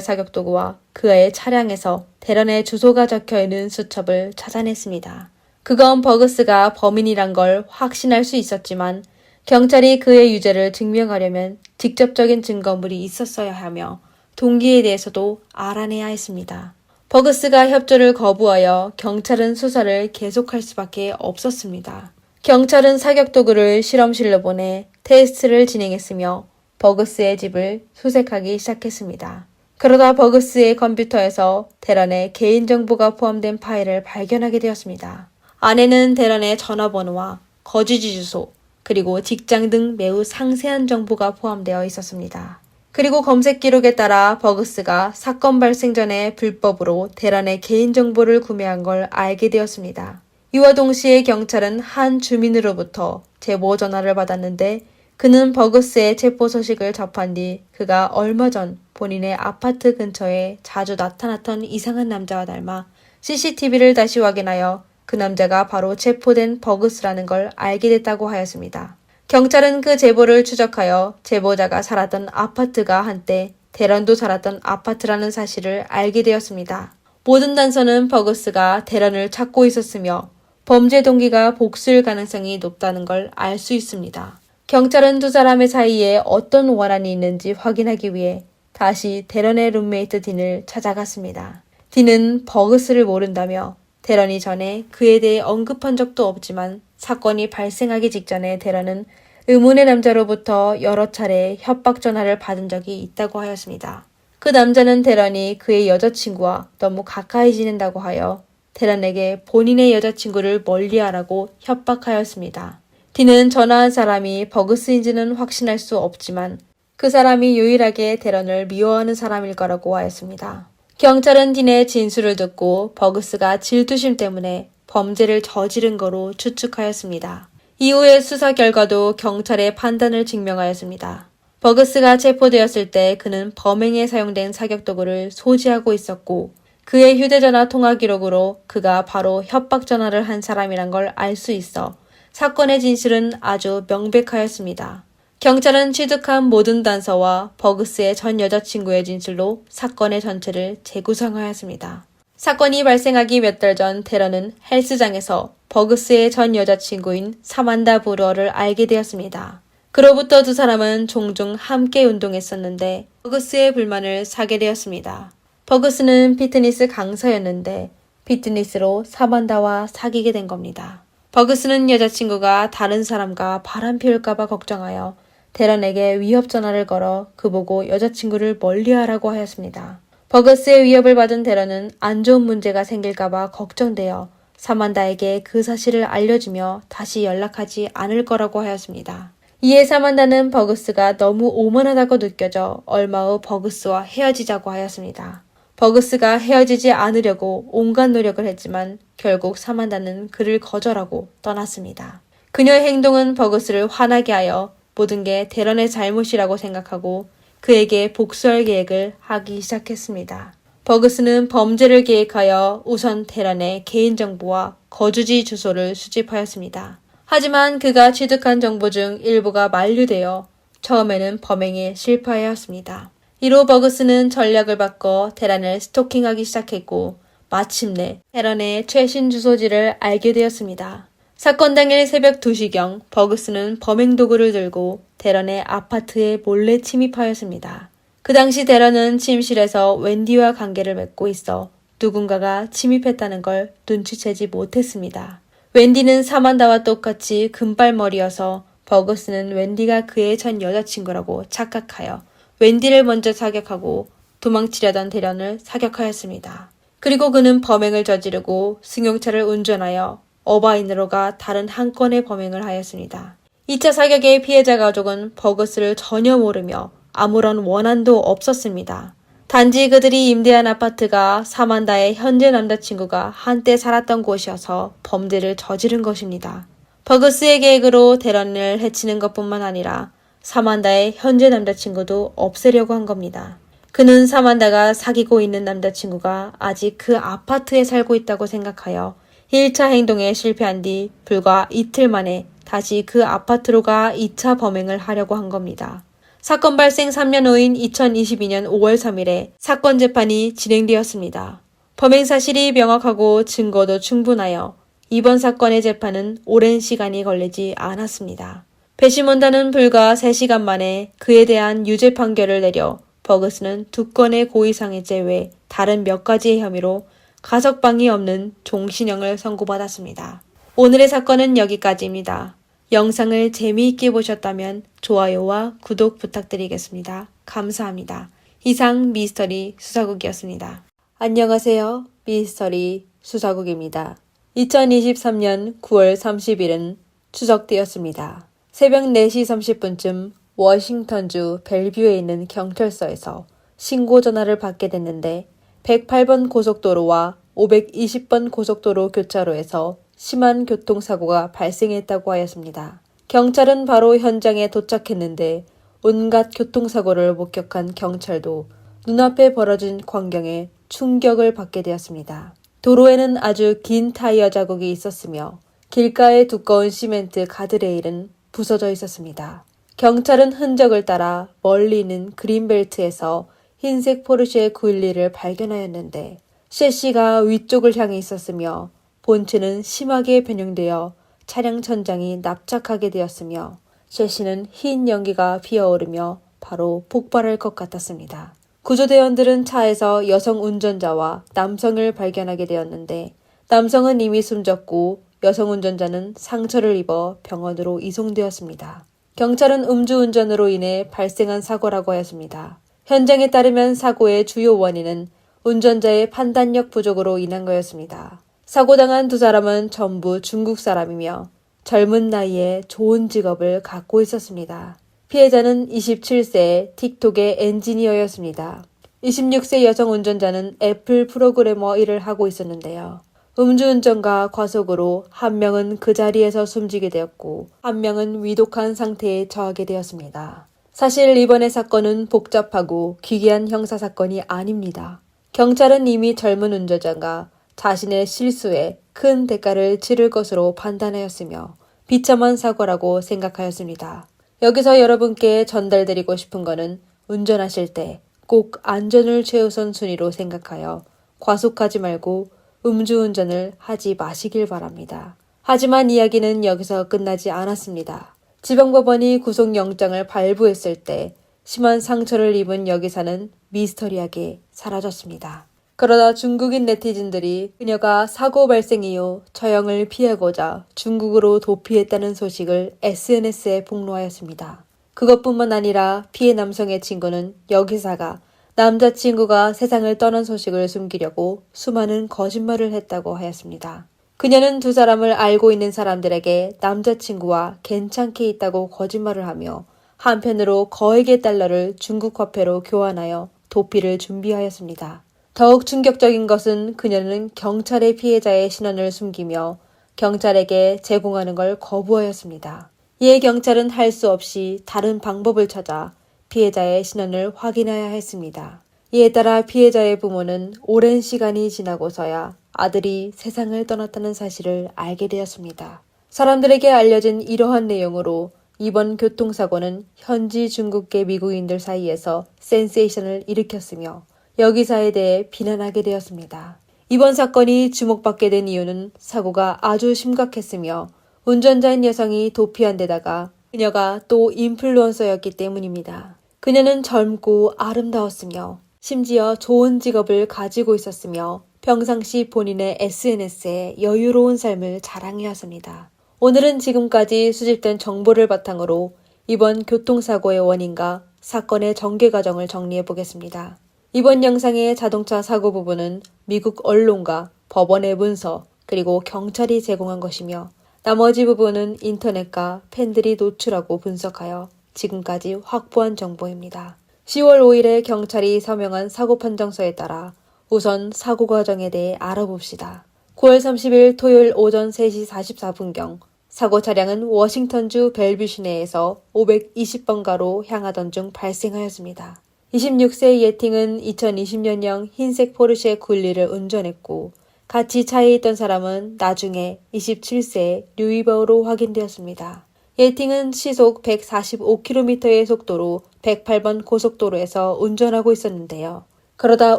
사격도구와 그의 차량에서 대련의 주소가 적혀있는 수첩을 찾아냈습니다. 그건 버그스가 범인이란 걸 확신할 수 있었지만 경찰이 그의 유죄를 증명하려면 직접적인 증거물이 있었어야 하며 동기에 대해서도 알아내야 했습니다. 버그스가 협조를 거부하여 경찰은 수사를 계속할 수밖에 없었습니다. 경찰은 사격도구를 실험실로 보내 테스트를 진행했으며 버그스의 집을 수색하기 시작했습니다. 그러다 버그스의 컴퓨터에서 대란의 개인정보가 포함된 파일을 발견하게 되었습니다. 안에는 대란의 전화번호와 거주지 주소, 그리고 직장 등 매우 상세한 정보가 포함되어 있었습니다. 그리고 검색 기록에 따라 버그스가 사건 발생 전에 불법으로 대란의 개인정보를 구매한 걸 알게 되었습니다. 이와 동시에 경찰은 한 주민으로부터 제보 전화를 받았는데 그는 버그스의 체포 소식을 접한 뒤 그가 얼마 전 본인의 아파트 근처에 자주 나타났던 이상한 남자와 닮아 CCTV를 다시 확인하여 그 남자가 바로 체포된 버그스라는 걸 알게 됐다고 하였습니다. 경찰은 그 제보를 추적하여 제보자가 살았던 아파트가 한때 대런도 살았던 아파트라는 사실을 알게 되었습니다. 모든 단서는 버그스가 대런을 찾고 있었으며 범죄 동기가 복수일 가능성이 높다는 걸 알 수 있습니다. 경찰은 두 사람의 사이에 어떤 원한이 있는지 확인하기 위해 다시 대런의 룸메이트 딘을 찾아갔습니다. 딘은 버그스를 모른다며 대런이 전에 그에 대해 언급한 적도 없지만 사건이 발생하기 직전에 대런은 의문의 남자로부터 여러 차례 협박 전화를 받은 적이 있다고 하였습니다. 그 남자는 대런이 그의 여자친구와 너무 가까이 지낸다고 하여 대런에게 본인의 여자친구를 멀리하라고 협박하였습니다. 딘은 전화한 사람이 버그스인지는 확신할 수 없지만 그 사람이 유일하게 대런을 미워하는 사람일 거라고 하였습니다. 경찰은 딘의 진술을 듣고 버그스가 질투심 때문에 범죄를 저지른 거로 추측하였습니다. 이후의 수사 결과도 경찰의 판단을 증명하였습니다. 버그스가 체포되었을 때 그는 범행에 사용된 사격도구를 소지하고 있었고 그의 휴대전화 통화 기록으로 그가 바로 협박 전화를 한 사람이란 걸 알 수 있어 사건의 진실은 아주 명백하였습니다. 경찰은 취득한 모든 단서와 버그스의 전 여자친구의 진술로 사건의 전체를 재구성하였습니다. 사건이 발생하기 몇 달 전 테러는 헬스장에서 버그스의 전 여자친구인 사만다 브루어를 알게 되었습니다. 그로부터 두 사람은 종종 함께 운동했었는데 버그스의 불만을 사게 되었습니다. 버그스는 피트니스 강사였는데 피트니스로 사만다와 사귀게 된 겁니다. 버그스는 여자친구가 다른 사람과 바람 피울까봐 걱정하여 대런에게 위협 전화를 걸어 그보고 여자친구를 멀리하라고 하였습니다. 버그스의 위협을 받은 대런은 안 좋은 문제가 생길까봐 걱정되어 사만다에게 그 사실을 알려주며 다시 연락하지 않을 거라고 하였습니다. 이에 사만다는 버그스가 너무 오만하다고 느껴져 얼마 후 버그스와 헤어지자고 하였습니다. 버그스가 헤어지지 않으려고 온갖 노력을 했지만 결국 사만다는 그를 거절하고 떠났습니다. 그녀의 행동은 버그스를 화나게 하여 모든 게 대런의 잘못이라고 생각하고 그에게 복수할 계획을 하기 시작했습니다. 버그스는 범죄를 계획하여 우선 대런의 개인정보와 거주지 주소를 수집하였습니다. 하지만 그가 취득한 정보 중 일부가 만류되어 처음에는 범행에 실패하였습니다. 이로 버그스는 전략을 바꿔 대란을 스토킹하기 시작했고 마침내 대란의 최신 주소지를 알게 되었습니다. 사건 당일 새벽 2시경 버그스는 범행 도구를 들고 대런의 아파트에 몰래 침입하였습니다. 그 당시 대런은 침실에서 웬디와 관계를 맺고 있어 누군가가 침입했다는 걸 눈치채지 못했습니다. 웬디는 사만다와 똑같이 금발머리여서 버그스는 웬디가 그의 전 여자친구라고 착각하여 웬디를 먼저 사격하고 도망치려던 대련을 사격하였습니다. 그리고 그는 범행을 저지르고 승용차를 운전하여 어바인으로가 다른 한 건의 범행을 하였습니다. 2차 사격의 피해자 가족은 버그스를 전혀 모르며 아무런 원한도 없었습니다. 단지 그들이 임대한 아파트가 사만다의 현재 남자친구가 한때 살았던 곳이어서 범죄를 저지른 것입니다. 버그스의 계획으로 대런을 해치는 것뿐만 아니라 사만다의 현재 남자친구도 없애려고 한 겁니다. 그는 사만다가 사귀고 있는 남자친구가 아직 그 아파트에 살고 있다고 생각하여 1차 행동에 실패한 뒤 불과 이틀 만에 다시 그 아파트로 가 2차 범행을 하려고 한 겁니다. 사건 발생 3년 후인 2022년 5월 3일에 사건 재판이 진행되었습니다. 범행 사실이 명확하고 증거도 충분하여 이번 사건의 재판은 오랜 시간이 걸리지 않았습니다. 배심원단은 불과 3시간 만에 그에 대한 유죄 판결을 내려 버그스는 2건의 고의상해죄 외 다른 몇 가지의 혐의로 가석방이 없는 종신형을 선고받았습니다. 오늘의 사건은 여기까지입니다. 영상을 재미있게 보셨다면 좋아요와 구독 부탁드리겠습니다. 감사합니다. 이상 미스터리 수사국이었습니다. 안녕하세요. 미스터리 수사국입니다. 2023년 9월 30일은 추석되었습니다. 새벽 4시 30분쯤 워싱턴주 벨뷰에 있는 경찰서에서 신고 전화를 받게 됐는데 108번 고속도로와 520번 고속도로 교차로에서 심한 교통사고가 발생했다고 하였습니다. 경찰은 바로 현장에 도착했는데 온갖 교통사고를 목격한 경찰도 눈앞에 벌어진 광경에 충격을 받게 되었습니다. 도로에는 아주 긴 타이어 자국이 있었으며 길가의 두꺼운 시멘트 가드레일은 부서져 있었습니다. 경찰은 흔적을 따라 멀리 있는 그린벨트에서 흰색 포르쉐 911을 발견하였는데 셰시가 위쪽을 향해 있었으며 본체는 심하게 변형되어 차량 천장이 납작하게 되었으며 셰시는 흰 연기가 피어오르며 바로 폭발할 것 같았습니다. 구조대원들은 차에서 여성 운전자와 남성을 발견하게 되었는데 남성은 이미 숨졌고 여성 운전자는 상처를 입어 병원으로 이송되었습니다. 경찰은 음주운전으로 인해 발생한 사고라고 하였습니다. 현장에 따르면 사고의 주요 원인은 운전자의 판단력 부족으로 인한 거였습니다. 사고당한 두 사람은 전부 중국 사람이며 젊은 나이에 좋은 직업을 갖고 있었습니다. 피해자는 27세의 틱톡의 엔지니어였습니다. 26세 여성 운전자는 애플 프로그래머 일을 하고 있었는데요. 음주운전과 과속으로 한 명은 그 자리에서 숨지게 되었고 한 명은 위독한 상태에 처하게 되었습니다. 사실 이번의 사건은 복잡하고 기괴한 형사사건이 아닙니다. 경찰은 이미 젊은 운전자가 자신의 실수에 큰 대가를 치를 것으로 판단하였으며 비참한 사고라고 생각하였습니다. 여기서 여러분께 전달드리고 싶은 것은 운전하실 때 꼭 안전을 최우선 순위로 생각하여 과속하지 말고 음주운전을 하지 마시길 바랍니다. 하지만 이야기는 여기서 끝나지 않았습니다. 지방법원이 구속영장을 발부했을 때 심한 상처를 입은 여기사는 미스터리하게 사라졌습니다. 그러다 중국인 네티즌들이 그녀가 사고 발생 이후 처형을 피하고자 중국으로 도피했다는 소식을 SNS에 폭로하였습니다. 그것뿐만 아니라 피해 남성의 친구는 여기사가 남자친구가 세상을 떠난 소식을 숨기려고 수많은 거짓말을 했다고 하였습니다. 그녀는 두 사람을 알고 있는 사람들에게 남자친구와 괜찮게 있다고 거짓말을 하며 한편으로 거액의 달러를 중국 화폐로 교환하여 도피를 준비하였습니다. 더욱 충격적인 것은 그녀는 경찰의 피해자의 신원을 숨기며 경찰에게 제공하는 걸 거부하였습니다. 이에 경찰은 할 수 없이 다른 방법을 찾아 피해자의 신원을 확인해야 했습니다. 이에 따라 피해자의 부모는 오랜 시간이 지나고서야 아들이 세상을 떠났다는 사실을 알게 되었습니다. 사람들에게 알려진 이러한 내용으로 이번 교통사고는 현지 중국계 미국인들 사이에서 센세이션을 일으켰으며 여기사에 대해 비난하게 되었습니다. 이번 사건이 주목받게 된 이유는 사고가 아주 심각했으며 운전자인 여성이 도피한 데다가 그녀가 또 인플루언서였기 때문입니다. 그녀는 젊고 아름다웠으며 심지어 좋은 직업을 가지고 있었으며 평상시 본인의 SNS에 여유로운 삶을 자랑해왔습니다. 오늘은 지금까지 수집된 정보를 바탕으로 이번 교통사고의 원인과 사건의 전개 과정을 정리해 보겠습니다. 이번 영상의 자동차 사고 부분은 미국 언론과 법원의 문서 그리고 경찰이 제공한 것이며 나머지 부분은 인터넷과 팬들이 노출하고 분석하여 지금까지 확보한 정보입니다. 10월 5일에 경찰이 서명한 사고 판정서에 따라 우선 사고 과정에 대해 알아봅시다. 9월 30일 토요일 오전 3시 44분경 사고 차량은 워싱턴주 벨뷰 시내에서 520번가로 향하던 중 발생하였습니다. 26세 예팅은 2020년형 흰색 포르쉐 911을 운전했고 같이 차에 있던 사람은 나중에 27세 류이버로 확인되었습니다. 예팅은 시속 145km의 속도로 108번 고속도로에서 운전하고 있었는데요. 그러다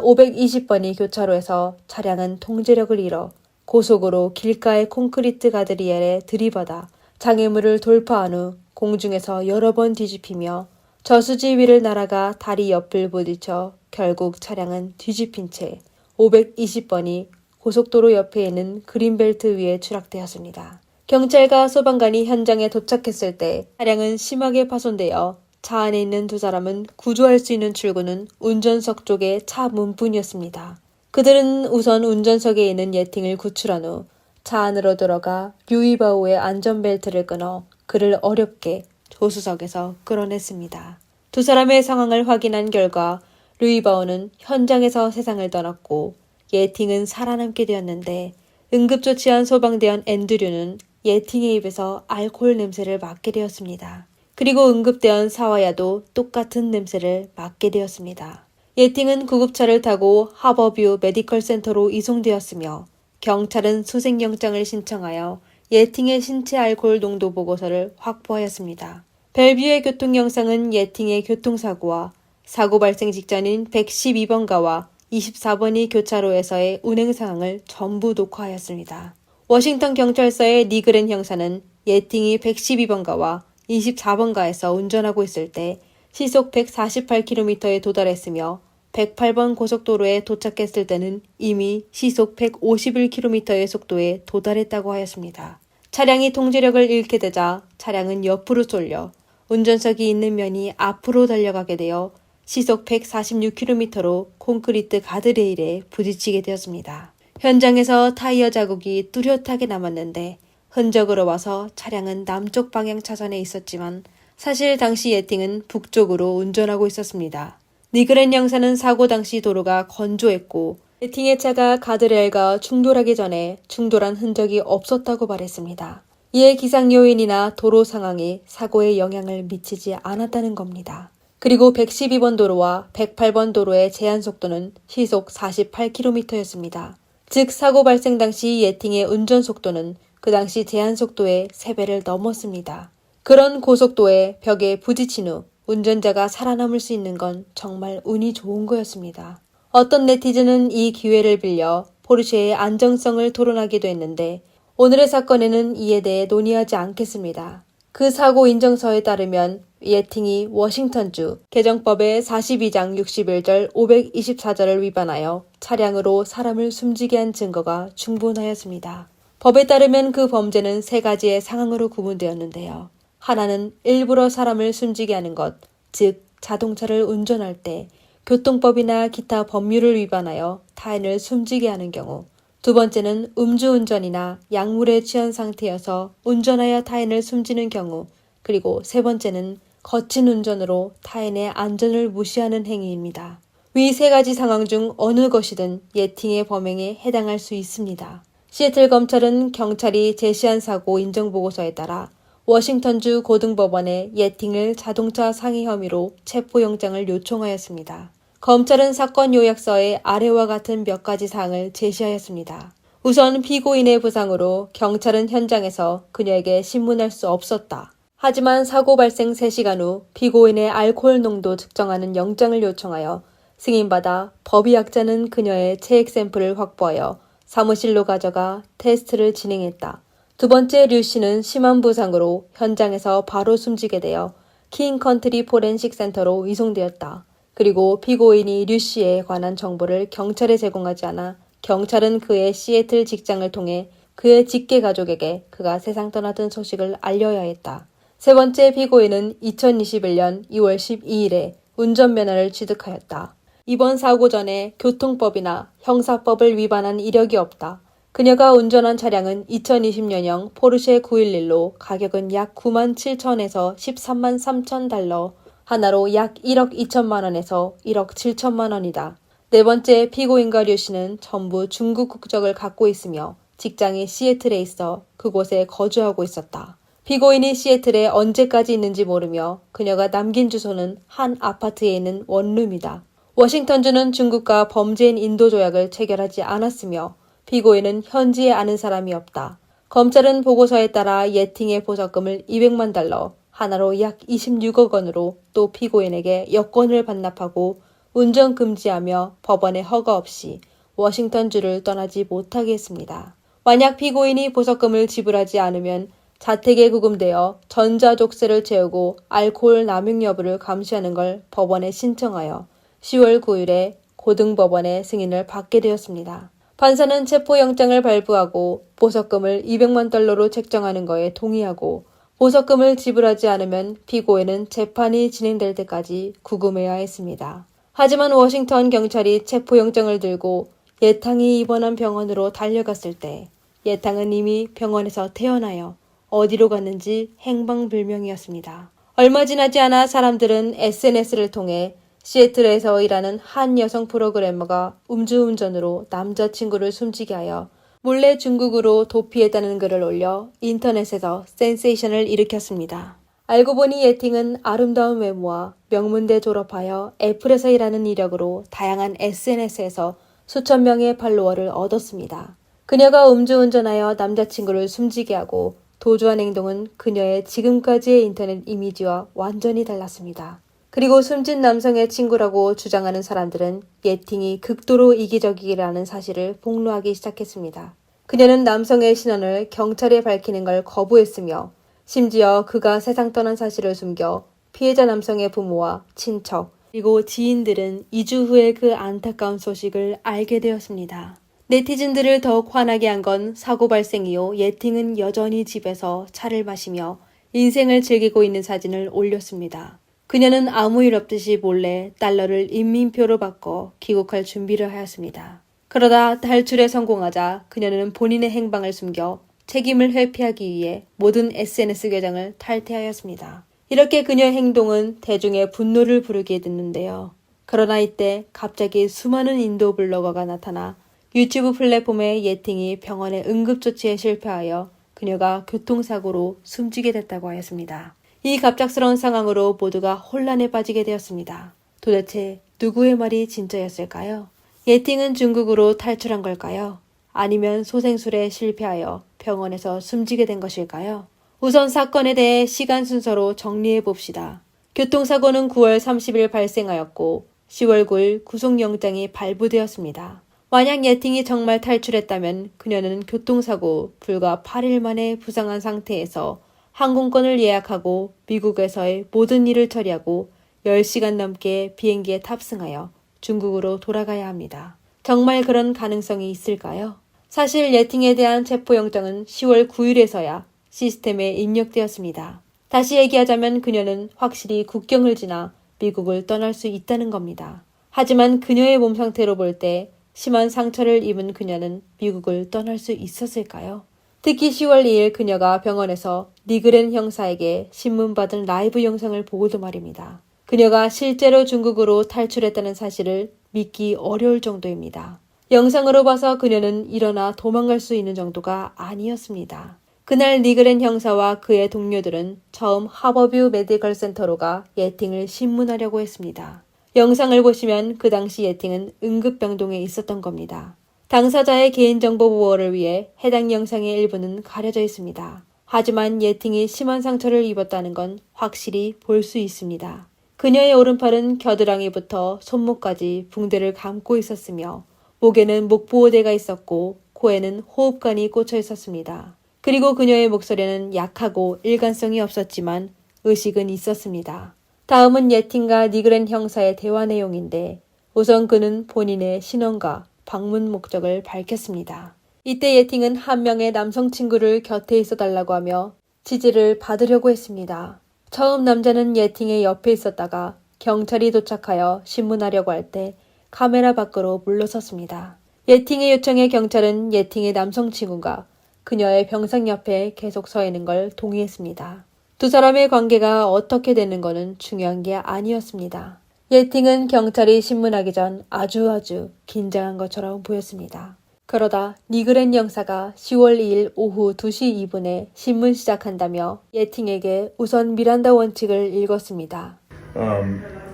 520번이 교차로에서 차량은 통제력을 잃어 고속으로 길가의 콘크리트 가드리엘에 들이받아 장애물을 돌파한 후 공중에서 여러 번 뒤집히며 저수지 위를 날아가 다리 옆을 부딪혀 결국 차량은 뒤집힌 채 520번이 고속도로 옆에 있는 그린벨트 위에 추락되었습니다. 경찰과 소방관이 현장에 도착했을 때 차량은 심하게 파손되어 차 안에 있는 두 사람은 구조할 수 있는 출구는 운전석 쪽의 차 문뿐이었습니다. 그들은 우선 운전석에 있는 예팅을 구출한 후 차 안으로 들어가 류이바오의 안전벨트를 끊어 그를 어렵게 조수석에서 끌어냈습니다. 두 사람의 상황을 확인한 결과 류이바오는 현장에서 세상을 떠났고 예팅은 살아남게 되었는데 응급조치한 소방대원 앤드류는 예팅의 입에서 알코올 냄새를 맡게 되었습니다. 그리고 응급대원 사와야도 똑같은 냄새를 맡게 되었습니다. 예팅은 구급차를 타고 하버뷰 메디컬 센터로 이송되었으며 경찰은 수색영장을 신청하여 예팅의 신체 알코올 농도 보고서를 확보하였습니다. 벨뷰의 교통 영상은 예팅의 교통사고와 사고 발생 직전인 112번가와 24번이 교차로에서의 운행 상황을 전부 녹화하였습니다. 워싱턴 경찰서의 니그렌 형사는 예팅이 112번가와 24번가에서 운전하고 있을 때 시속 148km에 도달했으며 108번 고속도로에 도착했을 때는 이미 시속 151km의 속도에 도달했다고 하였습니다. 차량이 통제력을 잃게 되자 차량은 옆으로 쏠려 운전석이 있는 면이 앞으로 달려가게 되어 시속 146km로 콘크리트 가드레일에 부딪히게 되었습니다. 현장에서 타이어 자국이 뚜렷하게 남았는데 흔적으로 봐서 차량은 남쪽 방향 차선에 있었지만 사실 당시 예팅은 북쪽으로 운전하고 있었습니다. 니그렌 형사는 사고 당시 도로가 건조했고 예팅의 차가 가드레일과 충돌하기 전에 충돌한 흔적이 없었다고 말했습니다. 이에 기상 요인이나 도로 상황이 사고에 영향을 미치지 않았다는 겁니다. 그리고 112번 도로와 108번 도로의 제한 속도는 시속 48km였습니다. 즉 사고 발생 당시 예팅의 운전 속도는 그 당시 제한 속도의 3배를 넘었습니다. 그런 고속도의 벽에 부딪힌 후 운전자가 살아남을 수 있는 건 정말 운이 좋은 거였습니다. 어떤 네티즌은 이 기회를 빌려 포르쉐의 안정성을 토론하기도 했는데 오늘의 사건에는 이에 대해 논의하지 않겠습니다. 그 사고 인정서에 따르면 예팅이 워싱턴주 개정법의 42장 61절 524절을 위반하여 차량으로 사람을 숨지게 한 증거가 충분하였습니다. 법에 따르면 그 범죄는 3가지의 상황으로 구분되었는데요. 하나는 일부러 사람을 숨지게 하는 것, 즉 자동차를 운전할 때 교통법이나 기타 법률을 위반하여 타인을 숨지게 하는 경우, 두 번째는 음주운전이나 약물에 취한 상태여서 운전하여 타인을 숨지는 경우, 그리고 세 번째는 거친 운전으로 타인의 안전을 무시하는 행위입니다. 위 3가지 상황 중 어느 것이든 예팅의 범행에 해당할 수 있습니다. 시애틀 검찰은 경찰이 제시한 사고 인정보고서에 따라 워싱턴주 고등법원에 예팅을 자동차 상해 혐의로 체포영장을 요청하였습니다. 검찰은 사건 요약서에 아래와 같은 몇 가지 사항을 제시하였습니다. 우선 피고인의 부상으로 경찰은 현장에서 그녀에게 신문할 수 없었다. 하지만 사고 발생 3시간 후 피고인의 알코올 농도 측정하는 영장을 요청하여 승인받아 법의학자는 그녀의 체액 샘플을 확보하여 사무실로 가져가 테스트를 진행했다. 두 번째 류 씨는 심한 부상으로 현장에서 바로 숨지게 되어 킹컨트리 포렌식 센터로 이송되었다. 그리고 피고인이 류 씨에 관한 정보를 경찰에 제공하지 않아 경찰은 그의 시애틀 직장을 통해 그의 직계 가족에게 그가 세상 떠났던 소식을 알려야 했다. 세 번째 피고인은 2021년 2월 12일에 운전면허를 취득하였다. 이번 사고 전에 교통법이나 형사법을 위반한 이력이 없다. 그녀가 운전한 차량은 2020년형 포르쉐 911로 가격은 약 9만 7천에서 13만 3천 달러, 하나로 약 1억 2천만 원에서 1억 7천만 원이다. 네 번째 피고인과 류 씨는 전부 중국 국적을 갖고 있으며 직장이 시애틀에 있어 그곳에 거주하고 있었다. 피고인이 시애틀에 언제까지 있는지 모르며 그녀가 남긴 주소는 한 아파트에 있는 원룸이다. 워싱턴주는 중국과 범죄인 인도 조약을 체결하지 않았으며 피고인은 현지에 아는 사람이 없다. 검찰은 보고서에 따라 예팅의 보석금을 200만 달러, 하나로 약 26억 원으로 또 피고인에게 여권을 반납하고 운전 금지하며 법원의 허가 없이 워싱턴주를 떠나지 못하게 했습니다. 만약 피고인이 보석금을 지불하지 않으면 자택에 구금되어 전자족세를 채우고 알코올 남용 여부를 감시하는 걸 법원에 신청하여 10월 9일에 고등법원의 승인을 받게 되었습니다. 판사는 체포영장을 발부하고 보석금을 200만 달러로 책정하는 거에 동의하고 보석금을 지불하지 않으면 피고인은 재판이 진행될 때까지 구금해야 했습니다. 하지만 워싱턴 경찰이 체포영장을 들고 예탕이 입원한 병원으로 달려갔을 때 예탕은 이미 병원에서 퇴원하여 어디로 갔는지 행방불명이었습니다. 얼마 지나지 않아 사람들은 SNS를 통해 시애틀에서 일하는 한 여성 프로그래머가 음주운전으로 남자친구를 숨지게 하여 몰래 중국으로 도피했다는 글을 올려 인터넷에서 센세이션을 일으켰습니다. 알고 보니 예팅은 아름다운 외모와 명문대 졸업하여 애플에서 일하는 이력으로 다양한 SNS에서 수천 명의 팔로워를 얻었습니다. 그녀가 음주운전하여 남자친구를 숨지게 하고 도주한 행동은 그녀의 지금까지의 인터넷 이미지와 완전히 달랐습니다. 그리고 숨진 남성의 친구라고 주장하는 사람들은 예팅이 극도로 이기적이라는 사실을 폭로하기 시작했습니다. 그녀는 남성의 신원을 경찰에 밝히는 걸 거부했으며 심지어 그가 세상 떠난 사실을 숨겨 피해자 남성의 부모와 친척 그리고 지인들은 2주 후에 그 안타까운 소식을 알게 되었습니다. 네티즌들을 더욱 화나게 한 건 사고 발생 이후 예팅은 여전히 집에서 차를 마시며 인생을 즐기고 있는 사진을 올렸습니다. 그녀는 아무 일 없듯이 몰래 달러를 인민표로 바꿔 귀국할 준비를 하였습니다. 그러다 탈출에 성공하자 그녀는 본인의 행방을 숨겨 책임을 회피하기 위해 모든 SNS 계정을 탈퇴하였습니다. 이렇게 그녀의 행동은 대중의 분노를 부르게 됐는데요. 그러나 이때 갑자기 수많은 인도 블로거가 나타나 유튜브 플랫폼에 예팅이 병원의 응급조치에 실패하여 그녀가 교통사고로 숨지게 됐다고 하였습니다. 이 갑작스러운 상황으로 모두가 혼란에 빠지게 되었습니다. 도대체 누구의 말이 진짜였을까요? 예팅은 중국으로 탈출한 걸까요? 아니면 소생술에 실패하여 병원에서 숨지게 된 것일까요? 우선 사건에 대해 시간 순서로 정리해 봅시다. 교통사고는 9월 30일 발생하였고 10월 9일 구속영장이 발부되었습니다. 만약 예팅이 정말 탈출했다면 그녀는 교통사고 불과 8일 만에 부상한 상태에서 항공권을 예약하고 미국에서의 모든 일을 처리하고 10시간 넘게 비행기에 탑승하여 중국으로 돌아가야 합니다. 정말 그런 가능성이 있을까요? 사실 예팅에 대한 체포영장은 10월 9일에서야 시스템에 입력되었습니다. 다시 얘기하자면 그녀는 확실히 국경을 지나 미국을 떠날 수 있다는 겁니다. 하지만 그녀의 몸 상태로 볼 때 심한 상처를 입은 그녀는 미국을 떠날 수 있었을까요? 특히 10월 2일 그녀가 병원에서 니그렌 형사에게 신문받은 라이브 영상을 보고도 말입니다. 그녀가 실제로 중국으로 탈출했다는 사실을 믿기 어려울 정도입니다. 영상으로 봐서 그녀는 일어나 도망갈 수 있는 정도가 아니었습니다. 그날 니그렌 형사와 그의 동료들은 처음 하버뷰 메디컬 센터로 가 예팅을 신문하려고 했습니다. 영상을 보시면 그 당시 예팅은 응급병동에 있었던 겁니다. 당사자의 개인정보 보호를 위해 해당 영상의 일부는 가려져 있습니다. 하지만 예팅이 심한 상처를 입었다는 건 확실히 볼 수 있습니다. 그녀의 오른팔은 겨드랑이부터 손목까지 붕대를 감고 있었으며 목에는 목보호대가 있었고 코에는 호흡관이 꽂혀 있었습니다. 그리고 그녀의 목소리는 약하고 일관성이 없었지만 의식은 있었습니다. 다음은 예팅과 니그렌 형사의 대화 내용인데 우선 그는 본인의 신원과 방문 목적을 밝혔습니다. 이때 예팅은 한 명의 남성 친구를 곁에 있어달라고 하며 지지를 받으려고 했습니다. 처음 남자는 예팅의 옆에 있었다가 경찰이 도착하여 신문하려고 할 때 카메라 밖으로 물러섰습니다. 예팅의 요청에 경찰은 예팅의 남성 친구가 그녀의 병상 옆에 계속 서 있는 걸 동의했습니다. 두 사람의 관계가 어떻게 되는 거는 중요한 게 아니었습니다. 예팅은 경찰이 신문하기 전 아주 긴장한 것처럼 보였습니다. 그러다 니그렌 영사가 10월 2일 오후 2시 2분에 신문 시작한다며 예팅에게 우선 미란다 원칙을 읽었습니다.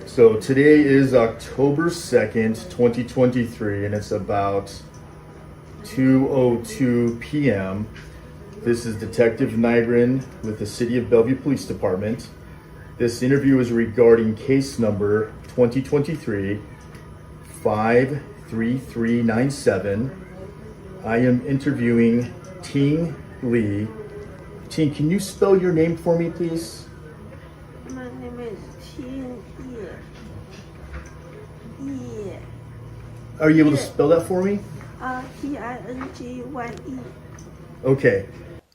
So today is October 2nd, 2023, and it's about 2:02 p.m. This is Detective Nygren with the City of Bellevue Police Department. This interview is regarding case number 2023 53397. I am interviewing Ting Lee. Ting, can you spell your name for me, please? My name is Ting Ye. Ye. Are you able to spell that for me? Tingye. Okay.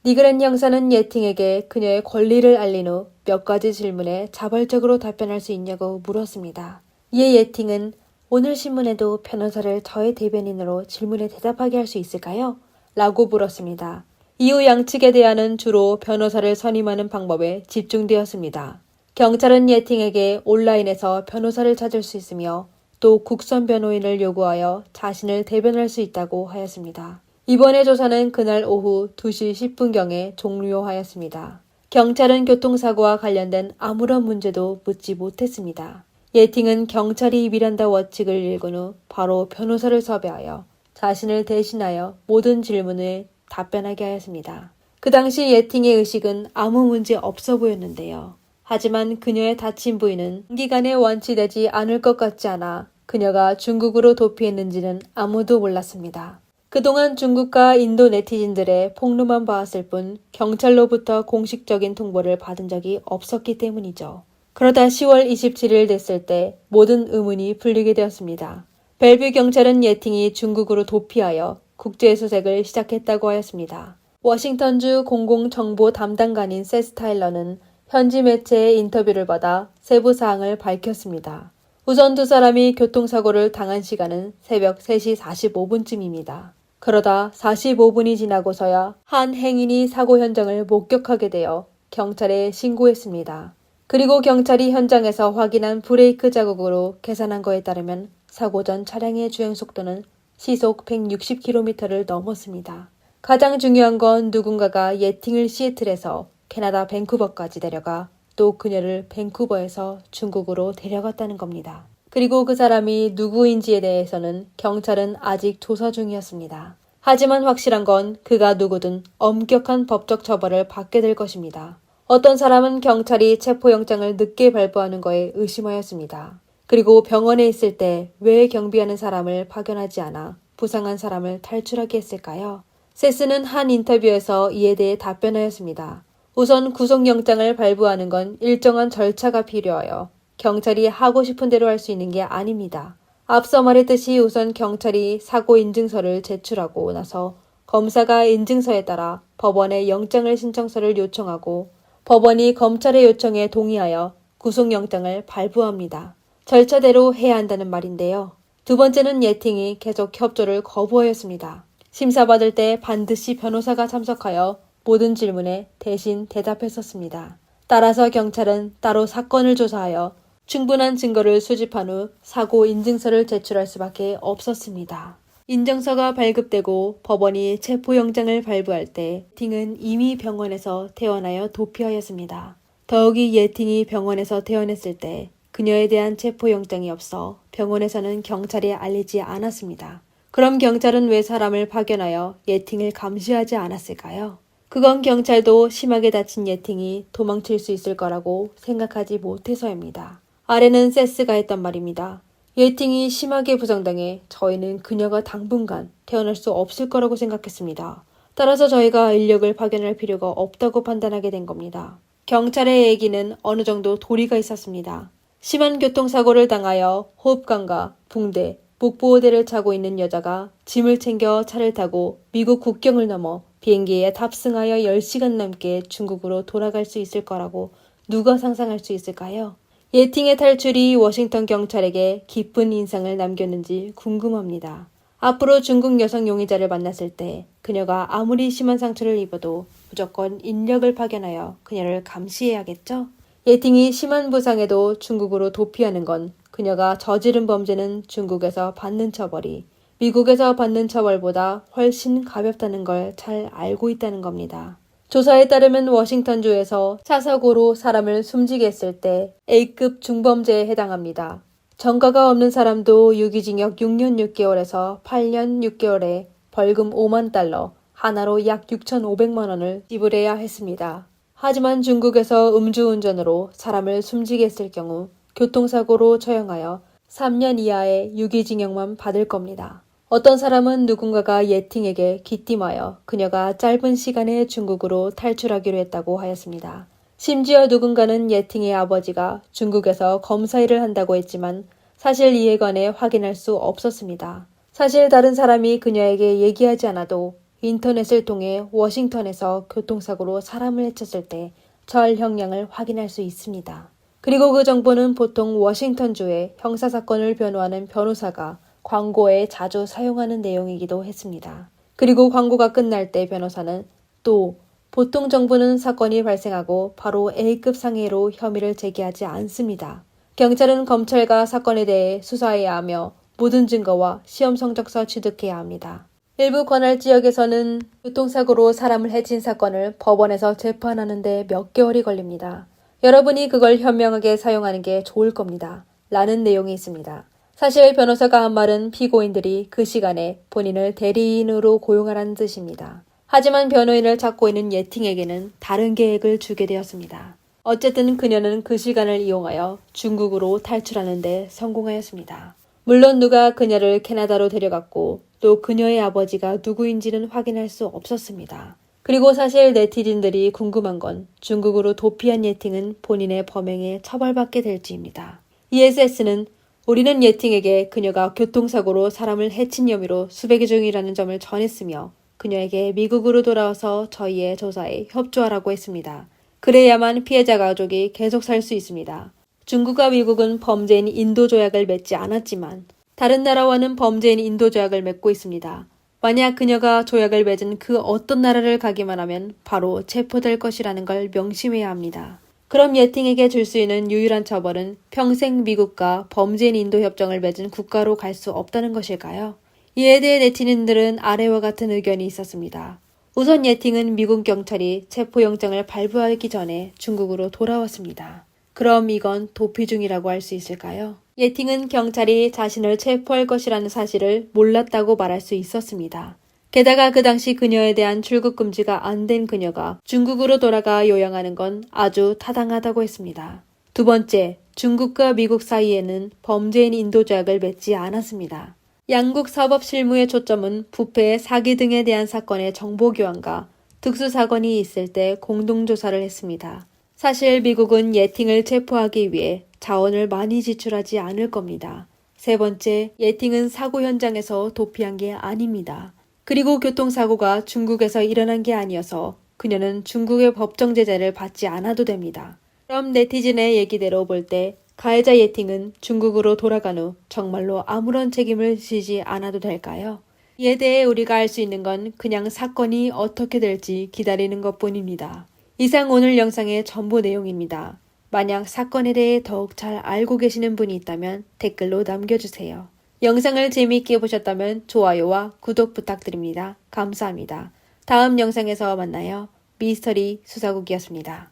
니그렌 형사는 예팅에게 그녀의 권리를 알린 후 몇 가지 질문에 자발적으로 답변할 수 있냐고 물었습니다. 이에 예팅은 오늘 신문에도 변호사를 저의 대변인으로 질문에 대답하게 할 수 있을까요? 라고 물었습니다. 이후 양측의 대화는 주로 변호사를 선임하는 방법에 집중되었습니다. 경찰은 예팅에게 온라인에서 변호사를 찾을 수 있으며 또 국선 변호인을 요구하여 자신을 대변할 수 있다고 하였습니다. 이번의 조사는 그날 오후 2시 10분경에 종료하였습니다. 경찰은 교통사고와 관련된 아무런 문제도 묻지 못했습니다. 예팅은 경찰이 미란다 원칙을 읽은 후 바로 변호사를 섭외하여 자신을 대신하여 모든 질문에 답변하게 하였습니다. 그 당시 예팅의 의식은 아무 문제 없어 보였는데요. 하지만 그녀의 다친 부위는 단기간에 완치되지 않을 것 같지 않아 그녀가 중국으로 도피했는지는 아무도 몰랐습니다. 그동안 중국과 인도 네티즌들의 폭로만 봐왔을 뿐 경찰로부터 공식적인 통보를 받은 적이 없었기 때문이죠. 그러다 10월 27일 됐을 때 모든 의문이 풀리게 되었습니다. 벨뷰 경찰은 예팅이 중국으로 도피하여 국제수색을 시작했다고 하였습니다. 워싱턴주 공공정보 담당관인 세스 타일러는 현지 매체의 인터뷰를 받아 세부 사항을 밝혔습니다. 우선 두 사람이 교통사고를 당한 시간은 새벽 3시 45분쯤입니다. 그러다 45분이 지나고서야 한 행인이 사고 현장을 목격하게 되어 경찰에 신고했습니다. 그리고 경찰이 현장에서 확인한 브레이크 자국으로 계산한 거에 따르면 사고 전 차량의 주행 속도는 시속 160km를 넘었습니다. 가장 중요한 건 누군가가 예팅을 시애틀에서 캐나다 밴쿠버까지 데려가 또 그녀를 밴쿠버에서 중국으로 데려갔다는 겁니다. 그리고 그 사람이 누구인지에 대해서는 경찰은 아직 조사 중이었습니다. 하지만 확실한 건 그가 누구든 엄격한 법적 처벌을 받게 될 것입니다. 어떤 사람은 경찰이 체포영장을 늦게 발부하는 거에 의심하였습니다. 그리고 병원에 있을 때 왜 경비하는 사람을 파견하지 않아 부상한 사람을 탈출하게 했을까요? 세스는 한 인터뷰에서 이에 대해 답변하였습니다. 우선 구속영장을 발부하는 건 일정한 절차가 필요하여 경찰이 하고 싶은 대로 할 수 있는 게 아닙니다. 앞서 말했듯이 우선 경찰이 사고 인증서를 제출하고 나서 검사가 인증서에 따라 법원에 영장을 신청서를 요청하고 법원이 검찰의 요청에 동의하여 구속영장을 발부합니다. 절차대로 해야 한다는 말인데요. 두 번째는 예팅이 계속 협조를 거부하였습니다. 심사받을 때 반드시 변호사가 참석하여 모든 질문에 대신 대답했었습니다. 따라서 경찰은 따로 사건을 조사하여 충분한 증거를 수집한 후 사고 인증서를 제출할 수밖에 없었습니다. 인정서가 발급되고 법원이 체포영장을 발부할 때 예팅은 이미 병원에서 퇴원하여 도피하였습니다. 더욱이 예팅이 병원에서 퇴원했을 때 그녀에 대한 체포영장이 없어 병원에서는 경찰에 알리지 않았습니다. 그럼 경찰은 왜 사람을 파견하여 예팅을 감시하지 않았을까요? 그건 경찰도 심하게 다친 예팅이 도망칠 수 있을 거라고 생각하지 못해서입니다. 아래는 세스가 했던 말입니다. 예팅이 심하게 부상당해 저희는 그녀가 당분간 태어날 수 없을 거라고 생각했습니다. 따라서 저희가 인력을 파견할 필요가 없다고 판단하게 된 겁니다. 경찰의 얘기는 어느 정도 도리가 있었습니다. 심한 교통사고를 당하여 호흡관과 붕대, 목보호대를 차고 있는 여자가 짐을 챙겨 차를 타고 미국 국경을 넘어 비행기에 탑승하여 10시간 넘게 중국으로 돌아갈 수 있을 거라고 누가 상상할 수 있을까요? 예팅의 탈출이 워싱턴 경찰에게 깊은 인상을 남겼는지 궁금합니다. 앞으로 중국 여성 용의자를 만났을 때 그녀가 아무리 심한 상처를 입어도 무조건 인력을 파견하여 그녀를 감시해야겠죠? 예팅이 심한 부상에도 중국으로 도피하는 건 그녀가 저지른 범죄는 중국에서 받는 처벌이 미국에서 받는 처벌보다 훨씬 가볍다는 걸 잘 알고 있다는 겁니다. 조사에 따르면 워싱턴주에서 차 사고로 사람을 숨지게 했을 때 A급 중범죄에 해당합니다. 전과가 없는 사람도 유기징역 6년 6개월에서 8년 6개월에 벌금 5만 달러, 하나로 약 6,500만 원을 지불해야 했습니다. 하지만 중국에서 음주운전으로 사람을 숨지게 했을 경우 교통사고로 처형하여 3년 이하의 유기징역만 받을 겁니다. 어떤 사람은 누군가가 예팅에게 기띔하여 그녀가 짧은 시간에 중국으로 탈출하기로 했다고 하였습니다. 심지어 누군가는 예팅의 아버지가 중국에서 검사 일을 한다고 했지만 사실 이에 관해 확인할 수 없었습니다. 사실 다른 사람이 그녀에게 얘기하지 않아도 인터넷을 통해 워싱턴에서 교통사고로 사람을 해쳤을 때 절 형량을 확인할 수 있습니다. 그리고 그 정보는 보통 워싱턴주의 형사사건을 변호하는 변호사가 광고에 자주 사용하는 내용이기도 했습니다. 그리고 광고가 끝날 때 변호사는 또 보통 정부는 사건이 발생하고 바로 A급 상해로 혐의를 제기하지 않습니다. 경찰은 검찰과 사건에 대해 수사해야 하며 모든 증거와 시험 성적서 취득해야 합니다. 일부 관할 지역에서는 교통사고로 사람을 해친 사건을 법원에서 재판하는데 몇 개월이 걸립니다. 여러분이 그걸 현명하게 사용하는 게 좋을 겁니다. 라는 내용이 있습니다. 사실 변호사가 한 말은 피고인들이 그 시간에 본인을 대리인으로 고용하라는 뜻입니다. 하지만 변호인을 찾고 있는 예팅에게는 다른 계획을 주게 되었습니다. 어쨌든 그녀는 그 시간을 이용하여 중국으로 탈출하는 데 성공하였습니다. 물론 누가 그녀를 캐나다로 데려갔고 또 그녀의 아버지가 누구인지는 확인할 수 없었습니다. 그리고 사실 네티즌들이 궁금한 건 중국으로 도피한 예팅은 본인의 범행에 처벌받게 될지입니다. ESS는 우리는 예팅에게 그녀가 교통사고로 사람을 해친 혐의로 수배 중이라는 점을 전했으며 그녀에게 미국으로 돌아와서 저희의 조사에 협조하라고 했습니다. 그래야만 피해자 가족이 계속 살 수 있습니다. 중국과 미국은 범죄인 인도 조약을 맺지 않았지만 다른 나라와는 범죄인 인도 조약을 맺고 있습니다. 만약 그녀가 조약을 맺은 그 어떤 나라를 가기만 하면 바로 체포될 것이라는 걸 명심해야 합니다. 그럼 예팅에게 줄 수 있는 유일한 처벌은 평생 미국과 범죄인 인도 협정을 맺은 국가로 갈 수 없다는 것일까요? 이에 대해 네티즌들은 아래와 같은 의견이 있었습니다. 우선 예팅은 미국 경찰이 체포영장을 발부하기 전에 중국으로 돌아왔습니다. 그럼 이건 도피 중이라고 할 수 있을까요? 예팅은 경찰이 자신을 체포할 것이라는 사실을 몰랐다고 말할 수 있었습니다. 게다가 그 당시 그녀에 대한 출국 금지가 안 된 그녀가 중국으로 돌아가 요양하는 건 아주 타당하다고 했습니다. 두 번째, 중국과 미국 사이에는 범죄인 인도 조약을 맺지 않았습니다. 양국 사법 실무의 초점은 부패, 사기 등에 대한 사건의 정보 교환과 특수사건이 있을 때 공동조사를 했습니다. 사실 미국은 예팅을 체포하기 위해 자원을 많이 지출하지 않을 겁니다. 세 번째, 예팅은 사고 현장에서 도피한 게 아닙니다. 그리고 교통사고가 중국에서 일어난 게 아니어서 그녀는 중국의 법정 제재를 받지 않아도 됩니다. 그럼 네티즌의 얘기대로 볼 때 가해자 예팅은 중국으로 돌아간 후 정말로 아무런 책임을 지지 않아도 될까요? 이에 대해 우리가 알 수 있는 건 그냥 사건이 어떻게 될지 기다리는 것뿐입니다. 이상 오늘 영상의 전부 내용입니다. 만약 사건에 대해 더욱 잘 알고 계시는 분이 있다면 댓글로 남겨주세요. 영상을 재미있게 보셨다면 좋아요와 구독 부탁드립니다. 감사합니다. 다음 영상에서 만나요. 미스터리 수사국이었습니다.